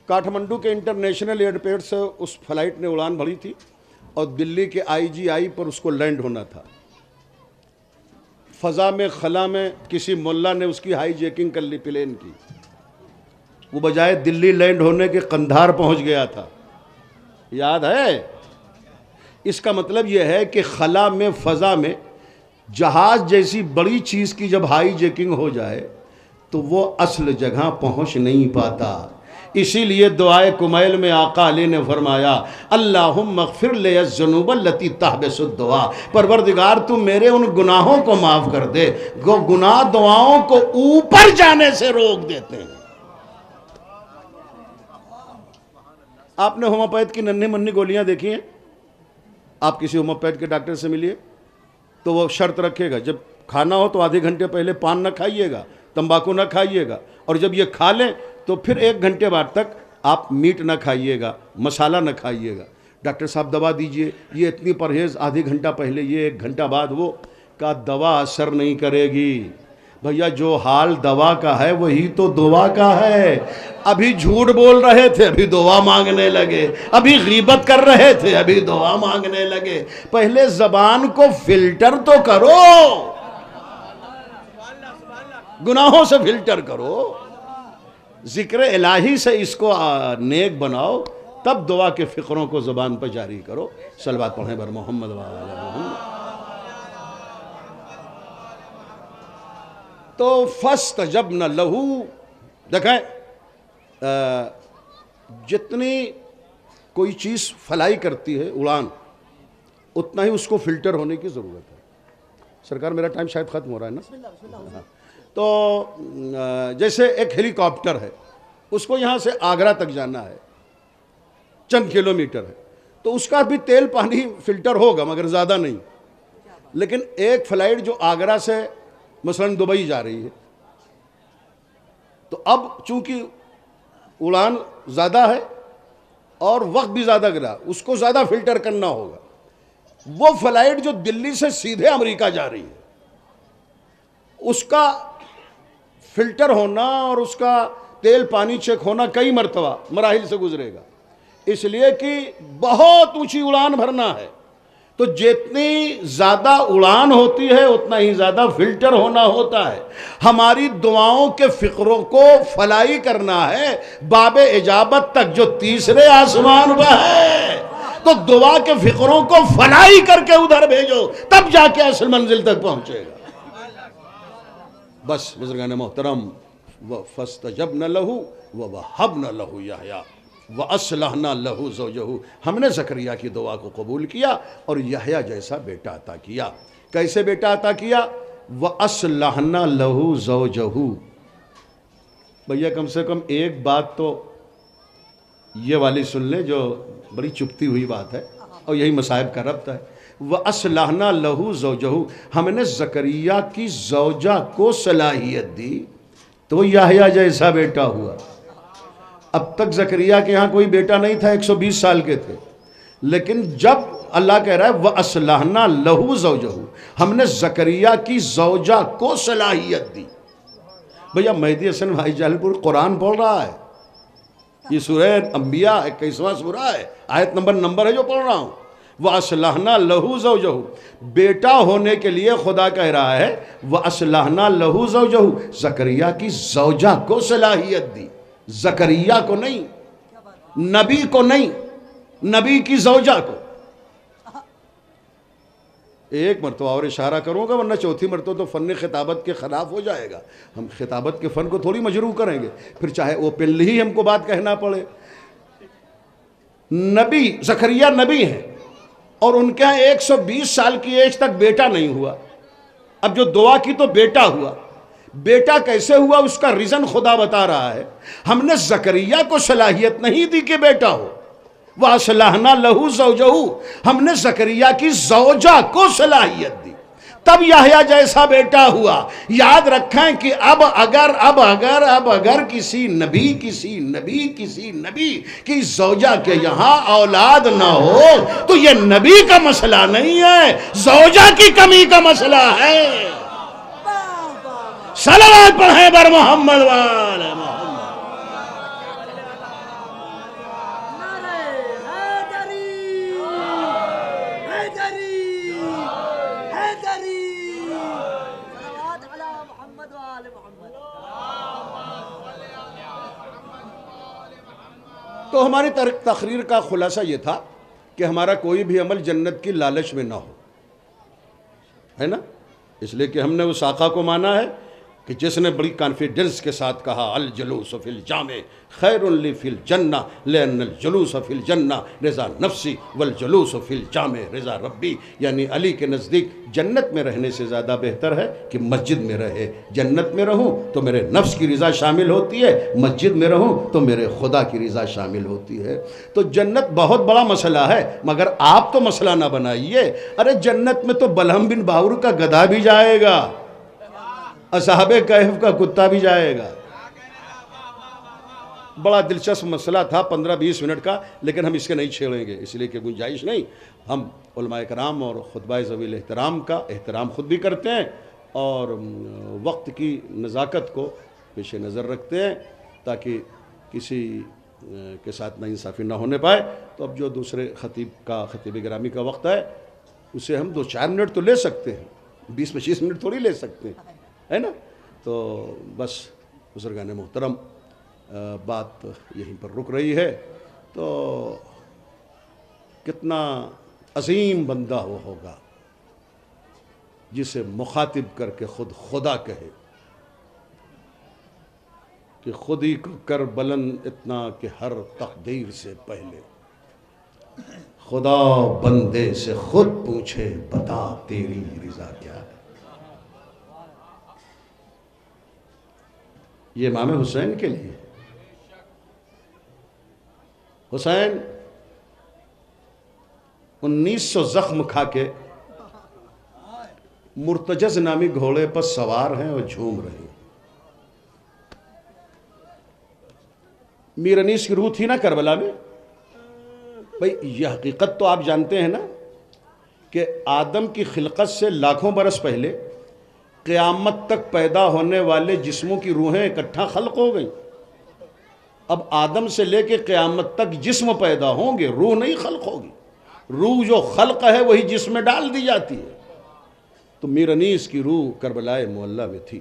A: کاٹھمنڈو کے انٹرنیشنل ایئرپورٹ سے اس فلائٹ نے اڑان بھری تھی اور دلی کے IGI پر اس کو لینڈ ہونا تھا. فضا میں خلا میں کسی ملا نے اس کی ہائی جیکنگ کر لی پلین کی. وہ بجائے دلی لینڈ ہونے کے قندھار پہنچ گیا تھا. یاد ہے؟ اس کا مطلب یہ ہے کہ خلا میں فضا میں جہاز جیسی بڑی چیز کی جب ہائی جیکنگ ہو جائے تو وہ اصل جگہ پہنچ نہیں پاتا. اسی لیے دعائے کمیل میں آقا علی نے فرمایا اللہم اغفر لی الذنوب التی تحبس الدعا، پروردگار تو میرے ان گناہوں کو معاف کر دے جو گناہ دعاؤں کو اوپر جانے سے روک دیتے ہیں. آپ نے ہومیوپیتھ کی ننھی منی گولیاں دیکھی ہیں؟ آپ کسی ہومیوپیتھ کے ڈاکٹر سے ملیے تو وہ شرط رکھے گا جب کھانا ہو تو آدھے گھنٹے پہلے پان نہ کھائیے گا، تمباکو نہ کھائیے گا، اور جب یہ کھا لیں تو پھر 1 گھنٹے بعد تک آپ میٹ نہ کھائیے گا، مسالہ نہ کھائیے گا. ڈاکٹر صاحب دوا دیجئے، یہ اتنی پرہیز، آدھے گھنٹہ پہلے یہ 1 گھنٹہ بعد وہ، کا دوا اثر نہیں کرے گی. بھیا جو حال دوا کا ہے وہی تو دعا کا ہے. ابھی جھوٹ بول رہے تھے ابھی دعا مانگنے لگے، ابھی غیبت کر رہے تھے ابھی دعا مانگنے لگے. پہلے زبان کو فلٹر تو کرو، گناہوں سے فلٹر کرو، ذکر الہی سے اس کو نیک بناؤ، تب دعا کے فقروں کو زبان پر جاری کرو. صلوات پڑھیں بر محمد و آل محمد. تو فاستجبنا لہو، دیکھیں جتنی کوئی چیز فلائی کرتی ہے اڑان، اتنا ہی اس کو فلٹر ہونے کی ضرورت ہے. سرکار میرا ٹائم شاید ختم ہو رہا ہے نا. تو جیسے ایک ہیلی کاپٹر ہے، اس کو یہاں سے آگرہ تک جانا ہے، چند کلومیٹر ہے، تو اس کا بھی تیل پانی فلٹر ہوگا مگر زیادہ نہیں. لیکن ایک فلائٹ جو آگرہ سے مثلا دبئی جا رہی ہے، تو اب چونکہ اڑان زیادہ ہے اور وقت بھی زیادہ گرا، اس کو زیادہ فلٹر کرنا ہوگا. وہ فلائٹ جو دلی سے سیدھے امریکہ جا رہی ہے، اس کا فلٹر ہونا اور اس کا تیل پانی چیک ہونا کئی مرتبہ مراحل سے گزرے گا، اس لیے کہ بہت اونچی اڑان بھرنا ہے. تو جتنی زیادہ اڑان ہوتی ہے اتنا ہی زیادہ فلٹر ہونا ہوتا ہے. ہماری دعاؤں کے فقروں کو فلائی کرنا ہے باب اجابت تک جو 3 آسمان پہ ہے. تو دعا کے فقروں کو فلائی کر کے ادھر بھیجو، تب جا کے اصل منزل تک پہنچے گا. بس بزرگان محترم، فاستجبنا لہ ووہبنا لہ یحییٰ وَأَصْلَحْنَا لَهُ زَوْجَهُ، ہم نے زکریا کی دعا کو قبول کیا اور یحییٰ جیسا بیٹا عطا کیا. کیسے بیٹا عطا کیا؟ وَأَصْلَحْنَا لَهُ زَوْجَهُ. بھیا کم سے کم ایک بات تو یہ والی سن لیں جو بڑی چپتی ہوئی بات ہے اور یہی مصائب کا ربط ہے. وَأَصْلَحْنَا لَهُ زَوْجَهُ، ہم نے زکریا کی زوجہ کو صلاحیت دی تو وہ یحییٰ جیسا بیٹا ہوا. اب تک زکریا کے یہاں کوئی بیٹا نہیں تھا، 120 سال کے تھے، لیکن جب اللہ کہہ رہا ہے وَأَصْلَحْنَا لَهُ زَوْجَهُ، ہم نے زکریا کی زوجہ کو صلاحیت دی. بھیا مہدی حسن بھائی جلال پور قرآن پڑھ رہا ہے، یہ سورہ انبیاء 21واں سورہ ہے، آیت نمبر ہے جو پڑھ رہا ہوں. وَأَصْلَحْنَا لَهُ زَوْجَهُ، بیٹا ہونے کے لیے خدا کہہ رہا ہے وَأَصْلَحْنَا لَهُ زَوْجَهُ، زکریا کی زوجہ کو صلاحیت دی. زکریا کو نہیں، نبی کو نہیں، نبی کی زوجہ کو. ایک مرتبہ اور اشارہ کروں گا ورنہ چوتھی مرتبہ تو فن خطابت کے خلاف ہو جائے گا. ہم خطابت کے فن کو تھوڑی مجروح کریں گے، پھر چاہے اوپنلی ہی ہم کو بات کہنا پڑے. نبی زکریا نبی ہیں اور ان کے ہاں 120 سال کی ایج تک بیٹا نہیں ہوا. اب جو دعا کی تو بیٹا ہوا. بیٹا کیسے ہوا اس کا ریزن خدا بتا رہا ہے. ہم نے زکریا کو صلاحیت نہیں دی کہ بیٹا ہو. وَأَصْلَحْنَا لَهُ زَوْجَهُ، ہم نے زکریا کی زوجہ کو صلاحیت دی تب یحییٰ جیسا بیٹا ہوا۔ یاد رکھیں کہ اب اگر کسی نبی کی زوجہ کے یہاں اولاد نہ ہو تو یہ نبی کا مسئلہ نہیں ہے، زوجہ کی کمی کا مسئلہ ہے۔ صلوات پڑھیں بر محمد وآل محمد۔ تو ہماری تقریر کا خلاصہ یہ تھا کہ ہمارا کوئی بھی عمل جنت کی لالچ میں نہ ہو، ہے نا؟ اس لیے کہ ہم نے اس آقا کو مانا ہے کہ جس نے بڑی کانفیڈنس کے ساتھ کہا الجلوس فی الجامع خیر لی فی الجنہ لأن الجلوس فی الجنہ رضا نفسی والجلوس فی الجامع رضا ربی، یعنی علی کے نزدیک جنت میں رہنے سے زیادہ بہتر ہے کہ مسجد میں رہے۔ جنت میں رہوں تو میرے نفس کی رضا شامل ہوتی ہے، مسجد میں رہوں تو میرے خدا کی رضا شامل ہوتی ہے۔ تو جنت بہت بڑا مسئلہ ہے، مگر آپ تو مسئلہ نہ بنائیے۔ ارے جنت میں تو بلہم بن باور کا گدھا بھی جائے گا، اصحاب کہف کا کتا بھی جائے گا۔ بڑا دلچسپ مسئلہ تھا 15-20 منٹ کا، لیکن ہم اس کے نہیں چھیڑیں گے، اس لیے کہ گنجائش نہیں۔ ہم علماء کرام اور خطبہ ذوی الاحترام کا احترام خود بھی کرتے ہیں اور وقت کی نزاکت کو پیش نظر رکھتے ہیں تاکہ کسی کے ساتھ ناانصافی نہ ہونے پائے۔ تو اب جو دوسرے خطیب گرامی کا وقت ہے اسے ہم 2-4 منٹ تو لے سکتے ہیں، 20-25 منٹ تھوڑی لے سکتے ہیں، ہے نا؟ تو بس بزرگان محترم بات یہیں پر رک رہی ہے۔ تو کتنا عظیم بندہ وہ ہوگا جسے مخاطب کر کے خود خدا کہے کہ خود ہی کو کر بلند اتنا کہ ہر تقدیر سے پہلے خدا بندے سے خود پوچھے بتا تیری رضا کیا ہے۔ یہ امام حسین کے لیے، حسین 1900 زخم کھا کے مرتجز نامی گھوڑے پر سوار ہیں اور جھوم رہے ہیں۔ میر انیس کی روح تھی نا کربلا میں؟ بھئی یہ حقیقت تو آپ جانتے ہیں نا کہ آدم کی خلقت سے لاکھوں برس پہلے قیامت تک پیدا ہونے والے جسموں کی روحیں اکٹھا خلق ہو گئیں۔ اب آدم سے لے کے قیامت تک جسم پیدا ہوں گے، روح نہیں خلق ہوگی۔ روح جو خلق ہے وہی جسم میں ڈال دی جاتی ہے۔ تو میر انیس کی روح کربلائے معلیٰ میں تھی۔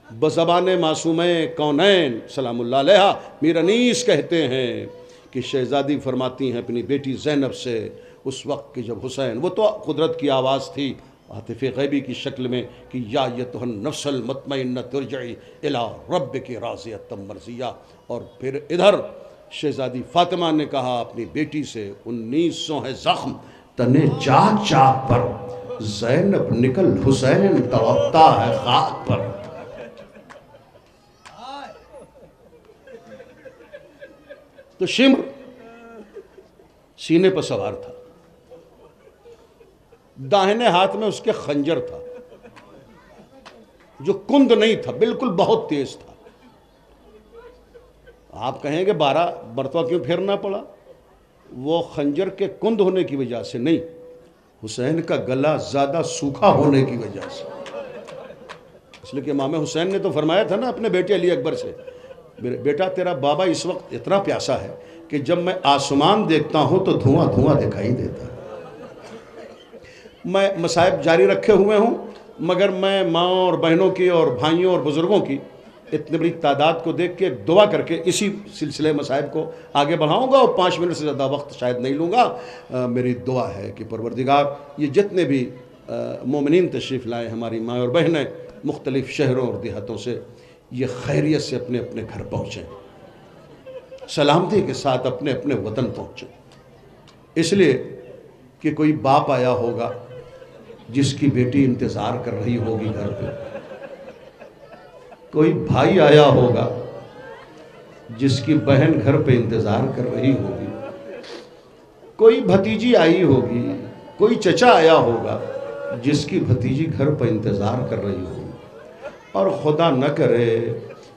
A: بزبان معصومہ کونین سلام اللہ علیہا میر انیس کہتے ہیں کہ شہزادی فرماتی ہیں اپنی بیٹی زینب سے اس وقت کہ جب حسین، وہ تو قدرت کی آواز تھی عاطف غیبی کی شکل میں کہ یا ایتھا النفس المطمئنہ ترجعی الی ربک راضیۃ مرضیہ، اور پھر ادھر شہزادی فاطمہ نے کہا اپنی بیٹی سے 1900 ہے زخم تنے چاک چاک پر، زینب نکل حسین تڑپتا ہے خاک پر۔ تو شمر سینے پر سوار تھا، داہنے ہاتھ میں اس کے خنجر تھا جو کند نہیں تھا، بالکل بہت تیز تھا۔ آپ کہیں گے 12 مرتبہ کیوں پھیرنا پڑا؟ وہ خنجر کے کند ہونے کی وجہ سے نہیں، حسین کا گلا زیادہ سوکھا ہونے کی وجہ سے۔ اس لیے کہ امام حسین نے تو فرمایا تھا نا اپنے بیٹے علی اکبر سے، بیٹا تیرا بابا اس وقت اتنا پیاسا ہے کہ جب میں آسمان دیکھتا ہوں تو دھواں دھواں دکھائی دیتا ہے۔ میں مصائب جاری رکھے ہوئے ہوں، مگر میں ماں اور بہنوں کی اور بھائیوں اور بزرگوں کی اتنی بڑی تعداد کو دیکھ کے دعا کر کے اسی سلسلے مصائب کو آگے بڑھاؤں گا، اور 5 منٹ سے زیادہ وقت شاید نہیں لوں گا۔ میری دعا ہے کہ پروردگار یہ جتنے بھی مومنین تشریف لائے ہماری ماں اور بہنیں مختلف شہروں اور دیہاتوں سے، یہ خیریت سے اپنے اپنے گھر پہنچیں، سلامتی کے ساتھ اپنے اپنے وطن پہنچیں۔ اس لیے کہ کوئی باپ آیا ہوگا جس کی بیٹی انتظار کر رہی ہوگی گھر پہ، کوئی بھائی آیا ہوگا جس کی بہن گھر پہ انتظار کر رہی ہوگی، کوئی بھتیجی آئی ہوگی، کوئی چچا آیا ہوگا جس کی بھتیجی گھر پر انتظار کر رہی ہو، اور خدا نہ کرے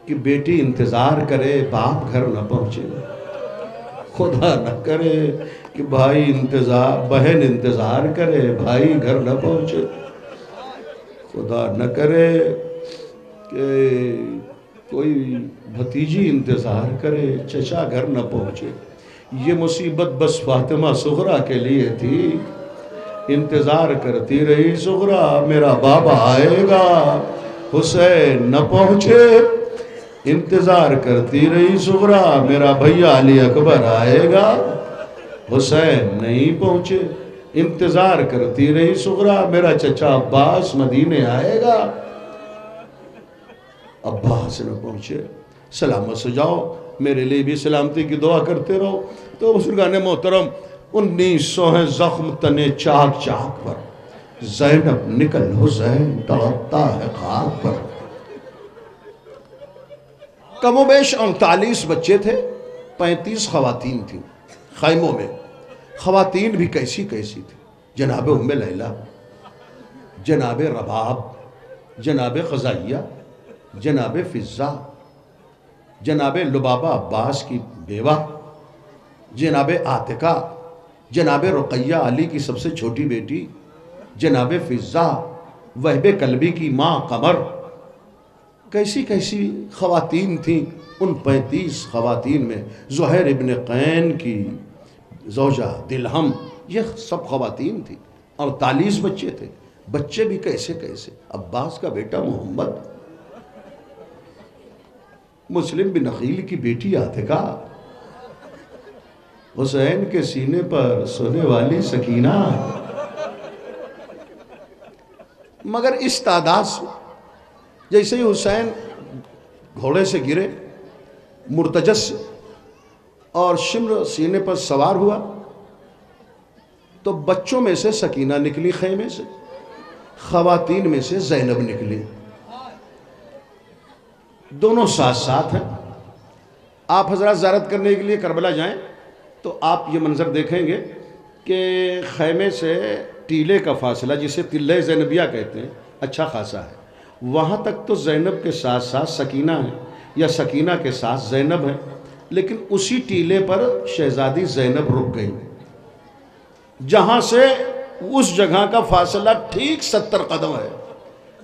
A: کہ بیٹی انتظار کرے باپ گھر نہ پہنچے، خدا نہ کرے کہ بہن انتظار کرے بھائی گھر نہ پہنچے، خدا نہ کرے کہ کوئی بھتیجی انتظار کرے چچا گھر نہ پہنچے۔ یہ مصیبت بس فاطمہ صغرا کے لیے تھی، انتظار کرتی رہی صغرا میرا بابا آئے گا، حسین نہ پہنچے، انتظار کرتی رہی صغرا میرا بھیا علی اکبر آئے گا، حسین نہیں پہنچے، انتظار کرتی رہی صغرا میرا چچا عباس مدینے آئے گا، عباس نہ پہنچے۔ سلامت سے جاؤ، میرے لیے بھی سلامتی کی دعا کرتے رہو۔ تو بزرگان محترم 1900 ہیں زخم تنے چاک چاک پر، زینب نکل حسین تڑپتا ہے خاک پر۔ کم و بیش 39 بچے تھے، 35 خواتین تھیں خیموں میں۔ خواتین بھی کیسی کیسی تھی، جناب ام لیلہ، جناب رباب، جناب قضائیہ، جناب فضہ، جناب لبابہ عباس کی بیوہ، جناب عاتقہ، جناب رقیہ علی کی سب سے چھوٹی بیٹی، جناب فضہ، وہب کلبی کی ماں قمر، کیسی کیسی خواتین تھیں۔ ان 35 خواتین میں زہیر ابن قین کی زوجہ دلہم، یہ سب خواتین تھیں، اور 40 بچے تھے۔ بچے بھی کیسے کیسے، عباس کا بیٹا محمد، مسلم بن عقیل کی بیٹی عاتقہ، حسین کے سینے پر سونے والی سکینہ۔ مگر اس تعداد سے جیسے ہی حسین گھوڑے سے گرے مرتجس سے اور شمر سینے پر سوار ہوا، تو بچوں میں سے سکینہ نکلی خیمے سے، خواتین میں سے زینب نکلی، دونوں ساتھ ساتھ ہیں۔ آپ حضرات زیارت کرنے کے لیے کربلا جائیں تو آپ یہ منظر دیکھیں گے کہ خیمے سے ٹیلے کا فاصلہ، جسے تلہ زینبیہ کہتے ہیں، اچھا خاصا ہے۔ وہاں تک تو زینب کے ساتھ ساتھ سکینہ ہے، یا سکینہ کے ساتھ زینب ہے، لیکن اسی ٹیلے پر شہزادی زینب رک گئی، جہاں سے اس جگہ کا فاصلہ ٹھیک 70 قدم ہے،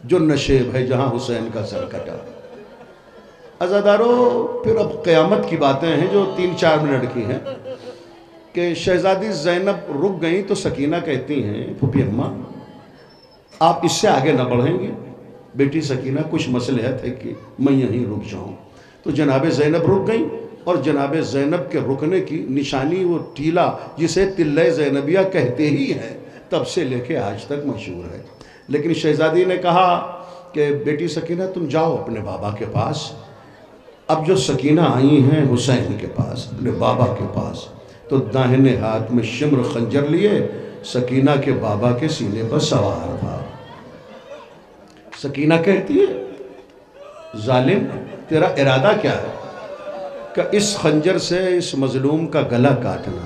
A: جو نشیب ہے جہاں حسین کا سر کٹا۔ عزادارو، پھر اب قیامت کی باتیں ہیں جو 3-4 منٹ کی ہیں، کہ شہزادی زینب رک گئیں تو سکینہ کہتی ہیں پھوپھی اماں آپ اس سے آگے نہ بڑھیں گے؟ بیٹی سکینہ کچھ مصلحت ہے کہ میں یہیں رک جاؤں؟ تو جناب زینب رک گئیں، اور جناب زینب کے رکنے کی نشانی وہ ٹیلا جسے تلہ زینبیہ کہتے ہی ہیں، تب سے لے کے آج تک مشہور ہے۔ لیکن شہزادی نے کہا کہ بیٹی سکینہ تم جاؤ اپنے بابا کے پاس۔ اب جو سکینہ آئی ہیں حسین کے پاس، اپنے بابا کے پاس، تو داہنے ہاتھ میں شمر خنجر لیے سکینہ کے بابا کے سینے پر سوار تھا۔ سکینہ کہتی ہے ظالم تیرا ارادہ کیا ہے؟ کہ اس خنجر سے اس مظلوم کا گلا کاٹنا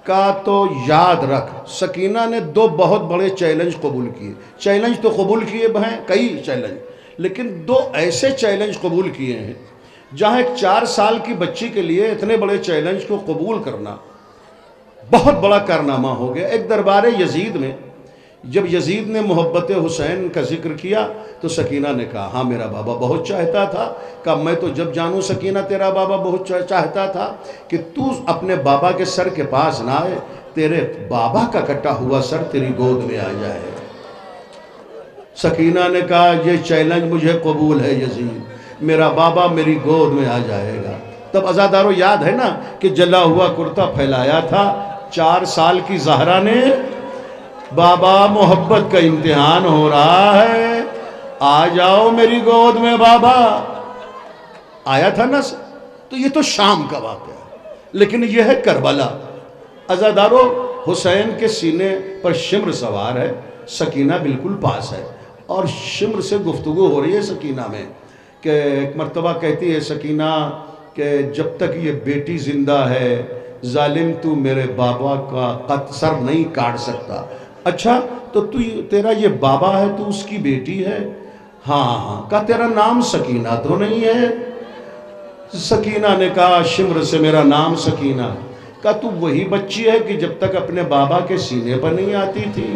A: کا تو یاد رکھ۔ سکینہ نے 2 بہت بڑے چیلنج قبول کیے، چیلنج تو قبول کیے ہیں کئی چیلنج، لیکن 2 ایسے چیلنج قبول کیے ہیں جہاں ایک 4 سال کی بچی کے لیے اتنے بڑے چیلنج کو قبول کرنا بہت بڑا کارنامہ ہو گیا۔ ایک دربار یزید میں جب یزید نے محبت حسین کا ذکر کیا تو سکینہ نے کہا ہاں میرا بابا بہت چاہتا تھا، کہ میں تو جب جانوں سکینہ تیرا بابا بہت چاہتا تھا کہ تو اپنے بابا کے سر کے پاس نہ آئے، تیرے بابا کا کٹا ہوا سر تیری گود میں آ جائے۔ سکینہ نے کہا یہ چیلنج مجھے قبول ہے یزید، میرا بابا میری گود میں آ جائے گا۔ تب عزادارو یاد ہے نا کہ جلا ہوا کرتا پھیلایا تھا 4 سال کی زہرا نے، بابا محبت کا امتحان ہو رہا ہے، آ جاؤ میری گود میں بابا، آیا تھا نا۔ تو یہ تو شام کا واقعہ ہے، لیکن یہ ہے کربلا۔ عزادارو حسین کے سینے پر شمر سوار ہے، سکینہ بالکل پاس ہے، اور شمر سے گفتگو ہو رہی ہے سکینہ میں، کہ ایک مرتبہ کہتی ہے سکینہ کہ جب تک یہ بیٹی زندہ ہے ظالم تو میرے بابا کا سر نہیں کاٹ سکتا، اچھا تو تیرا یہ بابا ہے، تو اس کی بیٹی ہے؟ ہاں کہا تیرا نام سکینہ تو نہیں ہے؟ سکینہ نے کہا شمر سے میرا نام سکینہ ہے۔ کہا تو وہی بچی ہے کہ جب تک اپنے بابا کے سینے پر نہیں آتی تھی،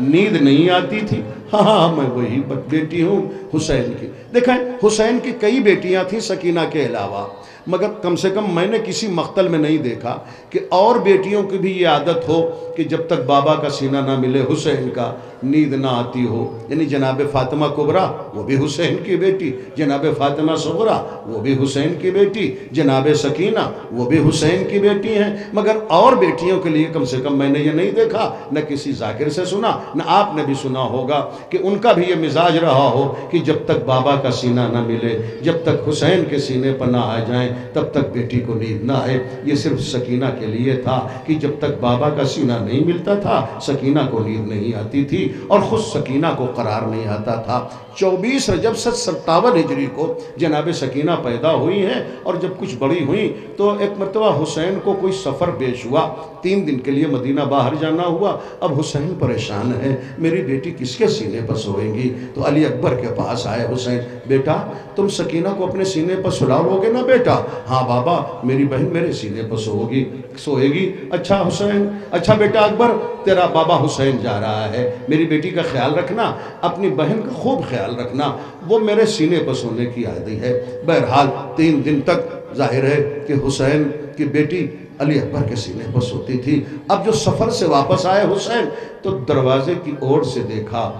A: نیند نہیں آتی تھی؟ ہاں میں وہی بیٹی ہوں حسین کی۔ دیکھیں حسین کی کئی بیٹیاں تھیں سکینہ کے علاوہ، مگر کم سے کم میں نے کسی مقتل میں نہیں دیکھا کہ اور بیٹیوں کی بھی یہ عادت ہو کہ جب تک بابا کا سینہ نہ ملے حسین کا نیند نہ آتی ہو۔ یعنی جناب فاطمہ کبریٰ وہ بھی حسین کی بیٹی، جناب فاطمہ صغریٰ وہ بھی حسین کی بیٹی، جناب سکینہ وہ بھی حسین کی بیٹی ہیں، مگر اور بیٹیوں کے لیے کم سے کم میں نے یہ نہیں دیکھا، نہ کسی ذاکر سے سنا، نہ آپ نے بھی سنا ہوگا کہ ان کا بھی یہ مزاج رہا ہو کہ جب تک بابا کا سینہ نہ ملے، جب تک حسین کے سینے پر نہ آ جائیں تب تک بیٹی کو نیند نہ آئے۔ یہ صرف سکینہ کے لیے تھا کہ جب تک بابا کا سینہ نہیں ملتا تھا سکینہ کو نیند نہیں آتی تھی، اور خود سکینہ کو قرار نہیں آتا تھا۔ 24 رجب 57 ہجری کو جناب سکینہ پیدا ہوئی ہیں، اور جب کچھ بڑی ہوئیں تو ایک مرتبہ حسین کو کوئی سفر پیش ہوا، 3 دن کے لیے مدینہ باہر جانا ہوا۔ اب حسین پریشان ہے، میری بیٹی کس کے سینے پر سوئیں گی؟ تو علی اکبر کے پاس آئے حسین، بیٹا تم سکینہ کو اپنے سینے پر سلا لو گے نا بیٹا؟ ہاں بابا میری بہن میرے سینے پر سوئے گی۔ اچھا حسین، اچھا بیٹا اکبر، تیرا بابا حسین جا رہا ہے، میری بیٹی کا خیال رکھنا، اپنی بہن کا خوب خیال رکھنا، وہ میرے سینے پر سونے کی عادت ہے۔ بہرحال 3 دن تک ظاہر ہے کہ حسین کی بیٹی علی اکبر کے سینے پر سوتی تھی۔ اب جو سفر سے واپس آئے حسین تو دروازے کی اوڑ سے دیکھا،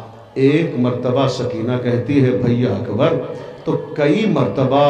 A: ایک مرتبہ سکینہ کہتی ہے بھیا اکبر، تو کئی مرتبہ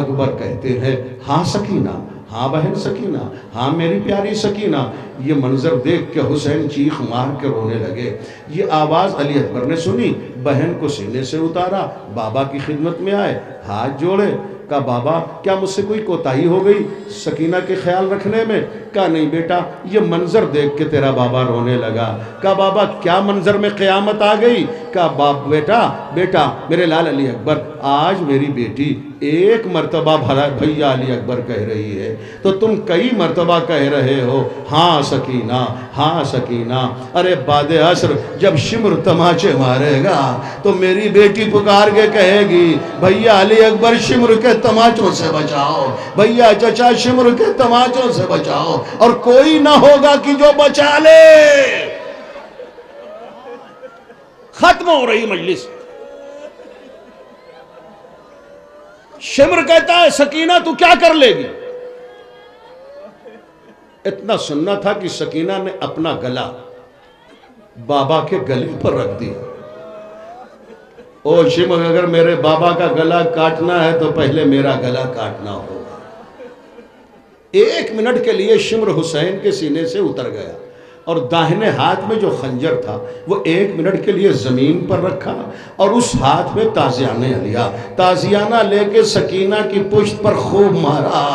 A: اکبر کہتے ہیں ہاں سکینہ، ہاں بہن سکینہ، ہاں میری پیاری سکینہ۔ یہ منظر دیکھ کے حسین چیخ مار کے رونے لگے۔ یہ آواز علی اکبر نے سنی، بہن کو سینے سے اتارا، بابا کی خدمت میں آئے، ہاتھ جوڑے، کہا بابا کیا مجھ سے کوئی کوتاہی ہو گئی سکینہ کے خیال رکھنے میں؟ کہا نہیں بیٹا، یہ منظر دیکھ کے تیرا بابا رونے لگا۔ کہا بابا کیا منظر میں قیامت آ گئی؟ کہا بیٹا میرے لال علی اکبر، آج میری بیٹی ایک مرتبہ بھیا علی اکبر کہہ رہی ہے تو تم کئی مرتبہ کہہ رہے ہو ہاں سکینہ، ہاں سکینہ۔ ارے بعد عصر جب شمر تماچے مارے گا تو میری بیٹی پکار کے کہے گی بھیا علی اکبر شمر کے تماچوں سے بچاؤ، بھیا چچا شمر کے تماچوں سے بچاؤ، اور کوئی نہ ہوگا کہ جو بچا لے۔ ختم ہو رہی مجلس۔ شمر کہتا ہے سکینہ تو کیا کر لے گی؟ اتنا سننا تھا کہ سکینہ نے اپنا گلا بابا کے گلے پر رکھ دیا۔ او شمر اگر میرے بابا کا گلا کاٹنا ہے تو پہلے میرا گلا کاٹنا ہوگا۔ 1 منٹ کے لیے شمر حسین کے سینے سے اتر گیا، اور داہنے ہاتھ میں جو خنجر تھا وہ 1 منٹ کے لیے زمین پر رکھا، اور اس ہاتھ میں تازیانہ لیا، تازیانہ لے کے سکینہ کی پشت پر خوب مارا۔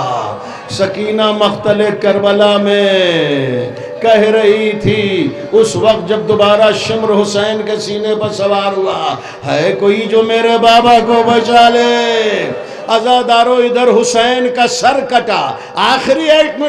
A: سکینہ مقتل کربلا میں کہہ رہی تھی اس وقت جب دوبارہ شمر حسین کے سینے پر سوار ہوا، ہے کوئی جو میرے بابا کو بچا لے؟ عزادارو ادھر حسین کا سر کٹا، آخری 1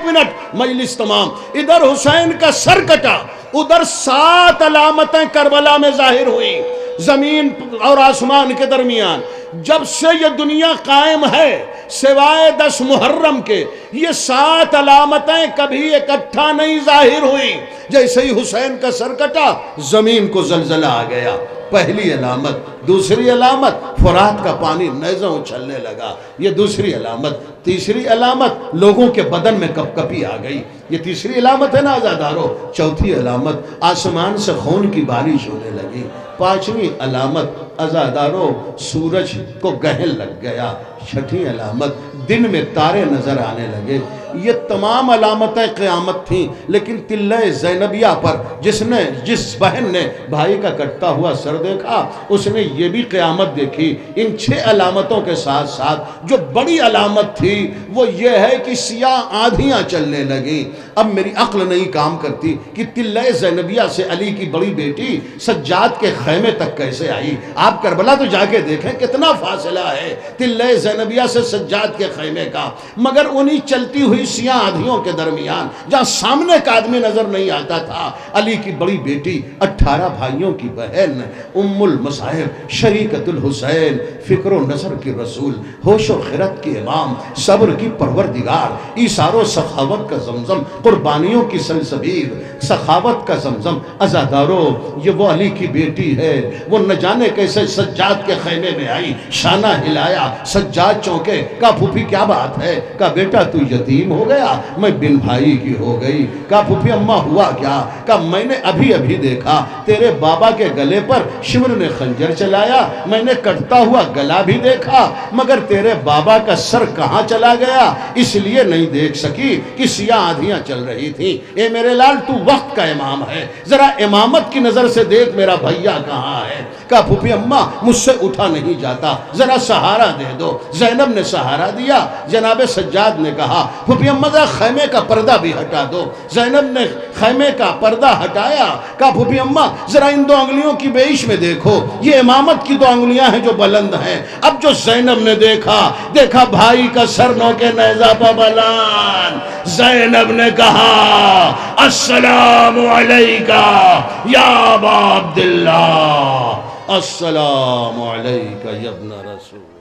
A: منٹ مجلس تمام، ادھر حسین کا سر کٹا، ادھر 7 علامتیں کربلا میں ظاہر ہوئیں زمین اور آسمان کے درمیان۔ جب سے یہ دنیا قائم ہے سوائے 10 محرم کے یہ 7 علامتیں کبھی اکٹھا نہیں ظاہر ہوئیں۔ جیسے ہی حسین کا سر کٹا زمین کو زلزلہ آ گیا، پہلی علامت۔ دوسری علامت فرات کا پانی نیزوں اچھلنے لگا، یہ دوسری علامت۔ تیسری علامت لوگوں کے بدن میں کپکپی آ گئی، یہ تیسری علامت ہے نا عزادارو۔ چوتھی علامت آسمان سے خون کی بارش ہونے لگی۔ پانچویں علامت عزادارو سورج کو گہن لگ گیا۔ چھٹی علامت دن میں تارے نظر آنے لگے۔ یہ تمام علامتیں قیامت تھیں، لیکن تلہ زینبیہ پر جس بہن نے بھائی کا کٹتا ہوا سر دیکھا اس نے یہ بھی قیامت دیکھی۔ ان 6 علامتوں کے ساتھ ساتھ جو بڑی علامت تھی وہ یہ ہے کہ سیاہ آندھیاں چلنے لگیں۔ اب میری عقل نہیں کام کرتی کہ تلہ زینبیہ سے علی کی بڑی بیٹی سجاد کے خیمے تک کیسے آئی۔ آپ کربلا تو جا کے دیکھیں کتنا فاصلہ ہے تلہ زینبیہ سے سجاد کے خیمے کا، مگر انہی چلتی ہوئی سیاہ آدھیوں کے درمیان جہاں سامنے کا آدمی نظر نہیں آتا تھا، علی کی بڑی بیٹی 18 بھائیوں کی بہن ام المصاحب شریکت الحسین، فکر و نظر کی رسول، ہوش و خرد کی امام، صبر کی پروردگار، ایثار و سخاوت کا زمزم، قربانیوں کی سلسبیل، سخاوت کا زمزم، عزادارو یہ وہ علی کی بیٹی ہے۔ وہ نہ جانے کیسے سجاد کے خیمے میں آئی، شانہ ہلایا، سجاد چونکے، کہا پھوپھی کیا بات ہے؟ کہا بیٹا تو یتیم ہو گیا، میں بن بھائی کی ہو گئی۔ کہا پھوپھی اماں ہوا کیا؟ کہا میں نے ابھی ابھی دیکھا تیرے بابا کے گلے پر شمر نے خنجر چلایا، میں نے کٹتا ہوا گلا بھی دیکھا، مگر تیرے بابا کا سر کہاں چلا گیا اس لیے نہیں دیکھ سکی کہ سیاہ آدھیاں چل رہی تھیں۔ اے میرے لال تو وقت کا امام ہے، ذرا امامت کی نظر سے دیکھ میرا بھیا کہاں ہے؟ کہا پھوپھی اماں مجھ سے اٹھا نہیں جاتا، ذرا سہارا دے دو۔ زینب نے سہارا دیا، جناب سجاد نے کہا پھوپھی اماں ذرا خیمے کا پردہ بھی ہٹا دو۔ زینب نے خیمے کا پردہ ہٹایا، کہا پھوپھی اماں ذرا ان 2 انگلیوں کی بیش میں دیکھو، یہ امامت کی 2 انگلیاں ہیں جو بلند ہیں۔ اب جو زینب نے دیکھا بھائی کا سر نوکے نیزہ پہ بلند۔ زینب نے کہا السلام علیکہ یا ابا عبداللہ، السلام علیکہ یا ابن رسول۔